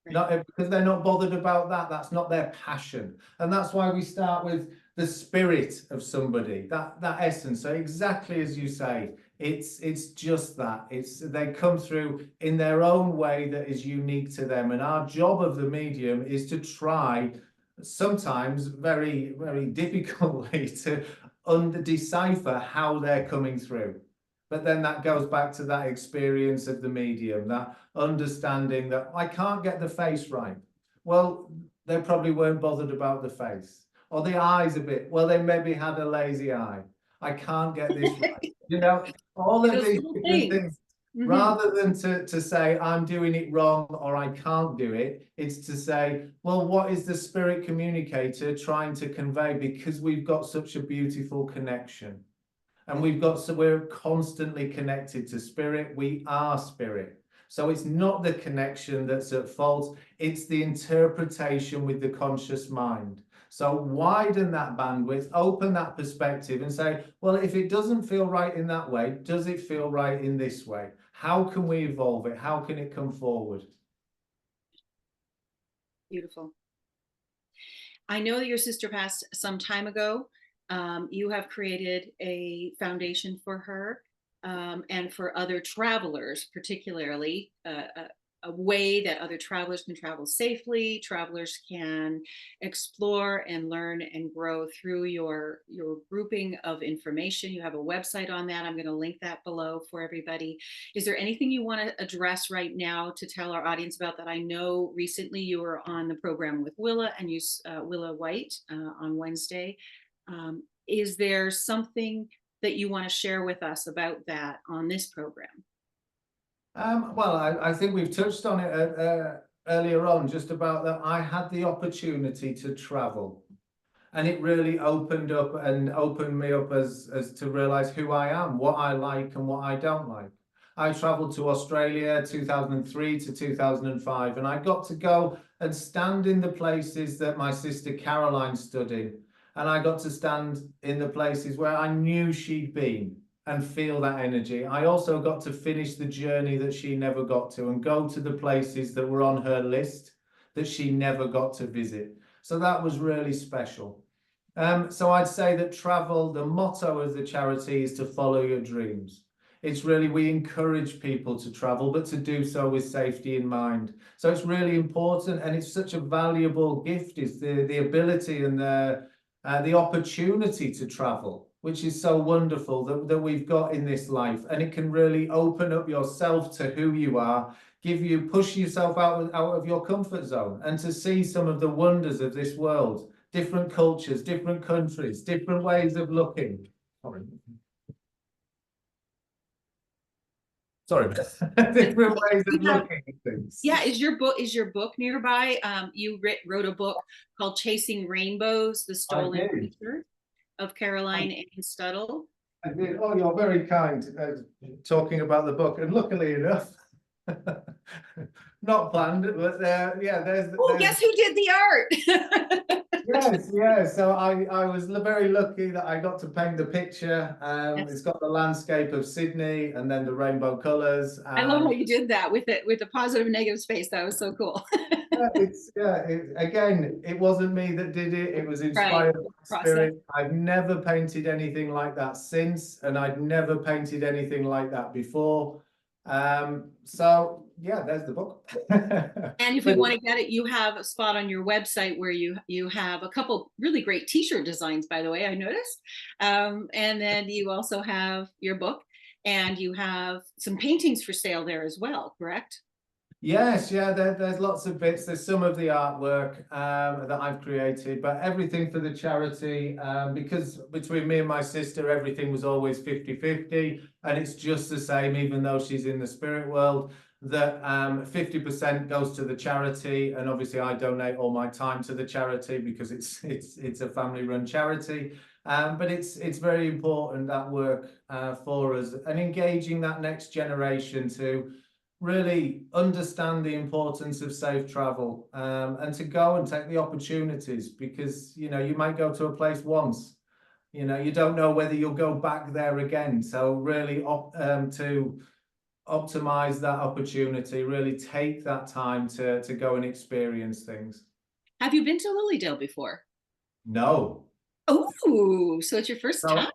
Not because they're not bothered about that. That's not their passion. And that's why we start with the spirit of somebody, that essence. So exactly as you say, it's just that. They come through in their own way that is unique to them. And our job of the medium is to try, sometimes very, very difficultly, to decipher how they're coming through. But then that goes back to that experience of the medium, that understanding that I can't get the face right. Well, they probably weren't bothered about the face. Or the eyes a bit. Well, they maybe had a lazy eye. I can't get this right. You know, all of these different things. Rather than to say, I'm doing it wrong or I can't do it, it's to say, well, what is the spirit communicator trying to convey? Because we've got such a beautiful connection. And we're constantly connected to spirit. We are spirit. So it's not the connection that's at fault. It's the interpretation with the conscious mind. So widen that bandwidth, open that perspective and say, well, if it doesn't feel right in that way, does it feel right in this way? How can we evolve it? How can it come forward? Beautiful. I know that your sister passed some time ago. You have created a foundation for her and for other travelers, particularly a way that other travelers can travel safely. Travelers can explore and learn and grow through your grouping of information. You have a website on that. I'm going to link that below for everybody. Is there anything you want to address right now to tell our audience about that? I know recently you were on the program with Willa and Willa White on Wednesday. Is there something that you want to share with us about that on this program? Well, I think we've touched on it earlier on, just about that. I had the opportunity to travel, and it really opened me up as to realize who I am, what I like and what I don't like. I traveled to Australia 2003 to 2005, and I got to go and stand in the places that my sister Caroline stood in. And I got to stand in the places where I knew she'd been and feel that energy. I also got to finish the journey that she never got to, and go to the places that were on her list that she never got to visit. So that was really special. So I'd say that travel, the motto of the charity is to follow your dreams. It's really, we encourage people to travel, but to do so with safety in mind. So it's really important, and it's such a valuable gift, is the ability and the opportunity to travel, which is so wonderful that we've got in this life. And it can really open up yourself to who you are, push yourself out of your comfort zone, and to see some of the wonders of this world, different cultures, different countries, different ways of looking. Sorry. Sorry, different ways of looking at things. Yeah, is your book nearby? You wrote a book called Chasing Rainbows, The Stolen Future of Caroline Ann Stuttle. I did. Oh, you're very kind, talking about the book, and luckily enough, not planned, but yeah, Oh, guess who did the art? Yes, yeah. So I was very lucky that I got to paint the picture. Yes. It's got the landscape of Sydney and then the rainbow colours. I love how you did that with the positive and negative space. That was so cool. Again, it wasn't me that did it. It was inspired by spirit. I've never painted anything like that since, and I'd never painted anything like that before. So yeah, there's the book. And if you want to get it, you have a spot on your website where you have a couple really great t-shirt designs, by the way, I noticed. And then you also have your book, and you have some paintings for sale there as well, correct? Yes, yeah, there's lots of bits. There's some of the artwork that I've created, but everything for the charity, because between me and my sister, everything was always 50-50, and it's just the same, even though she's in the spirit world, that 50% goes to the charity, and obviously I donate all my time to the charity because it's a family-run charity. But it's very important, that work for us, and engaging that next generation to really understand the importance of safe travel, and to go and take the opportunities, because you might go to a place once, you don't know whether you'll go back there again. So really to optimize that opportunity, really take that time to go and experience things. Have you been to Lilydale before? No. Oh, so it's your first time.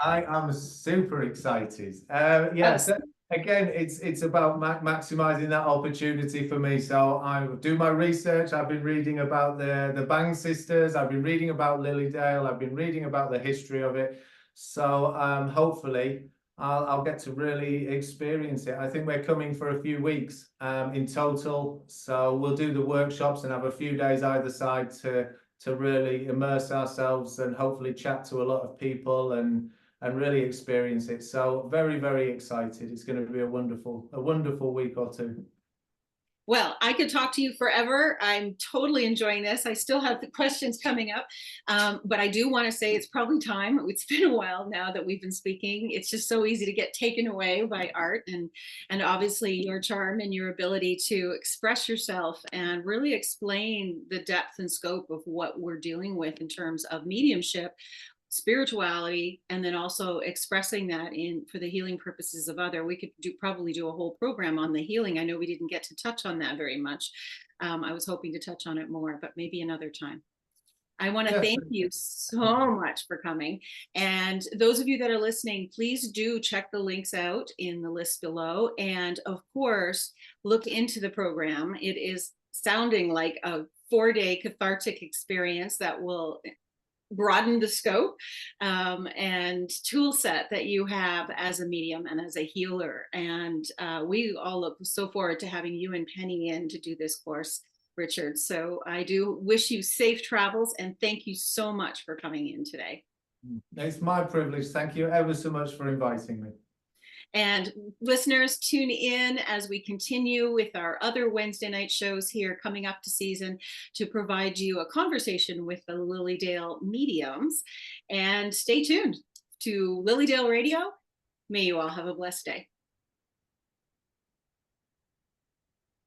I am super excited. Yes. Again, it's about maximizing that opportunity for me. So I do my research. I've been reading about the Bang sisters. I've been reading about Lilydale. I've been reading about the history of it. So hopefully I'll get to really experience it. I think we're coming for a few weeks in total. So we'll do the workshops and have a few days either side to really immerse ourselves and hopefully chat to a lot of people and really experience it. So very, very excited. It's going to be a wonderful week or two. Well, I could talk to you forever. I'm totally enjoying this. I still have the questions coming up, but I do want to say it's probably time. It's been a while now that we've been speaking. It's just so easy to get taken away by art, and obviously your charm and your ability to express yourself and really explain the depth and scope of what we're dealing with in terms of mediumship, spirituality, and then also expressing that for the healing purposes of other. We could probably do a whole program on the healing. I know we didn't get to touch on that very much. I was hoping to touch on it more, but maybe another time. I want to thank you so much for coming. And those of you that are listening, please do check the links out in the list below. And of course, look into the program. It is sounding like a 4-day cathartic experience that will broaden the scope and tool set that you have as a medium and as a healer. And we all look so forward to having you and Penny in to do this course, Richard. So I do wish you safe travels, and thank you so much for coming in today. It's my privilege. Thank you ever so much for inviting me. And listeners, tune in as we continue with our other Wednesday night shows here coming up to season to provide you a conversation with the Lilydale mediums. And stay tuned to Lilydale Radio. May you all have a blessed day.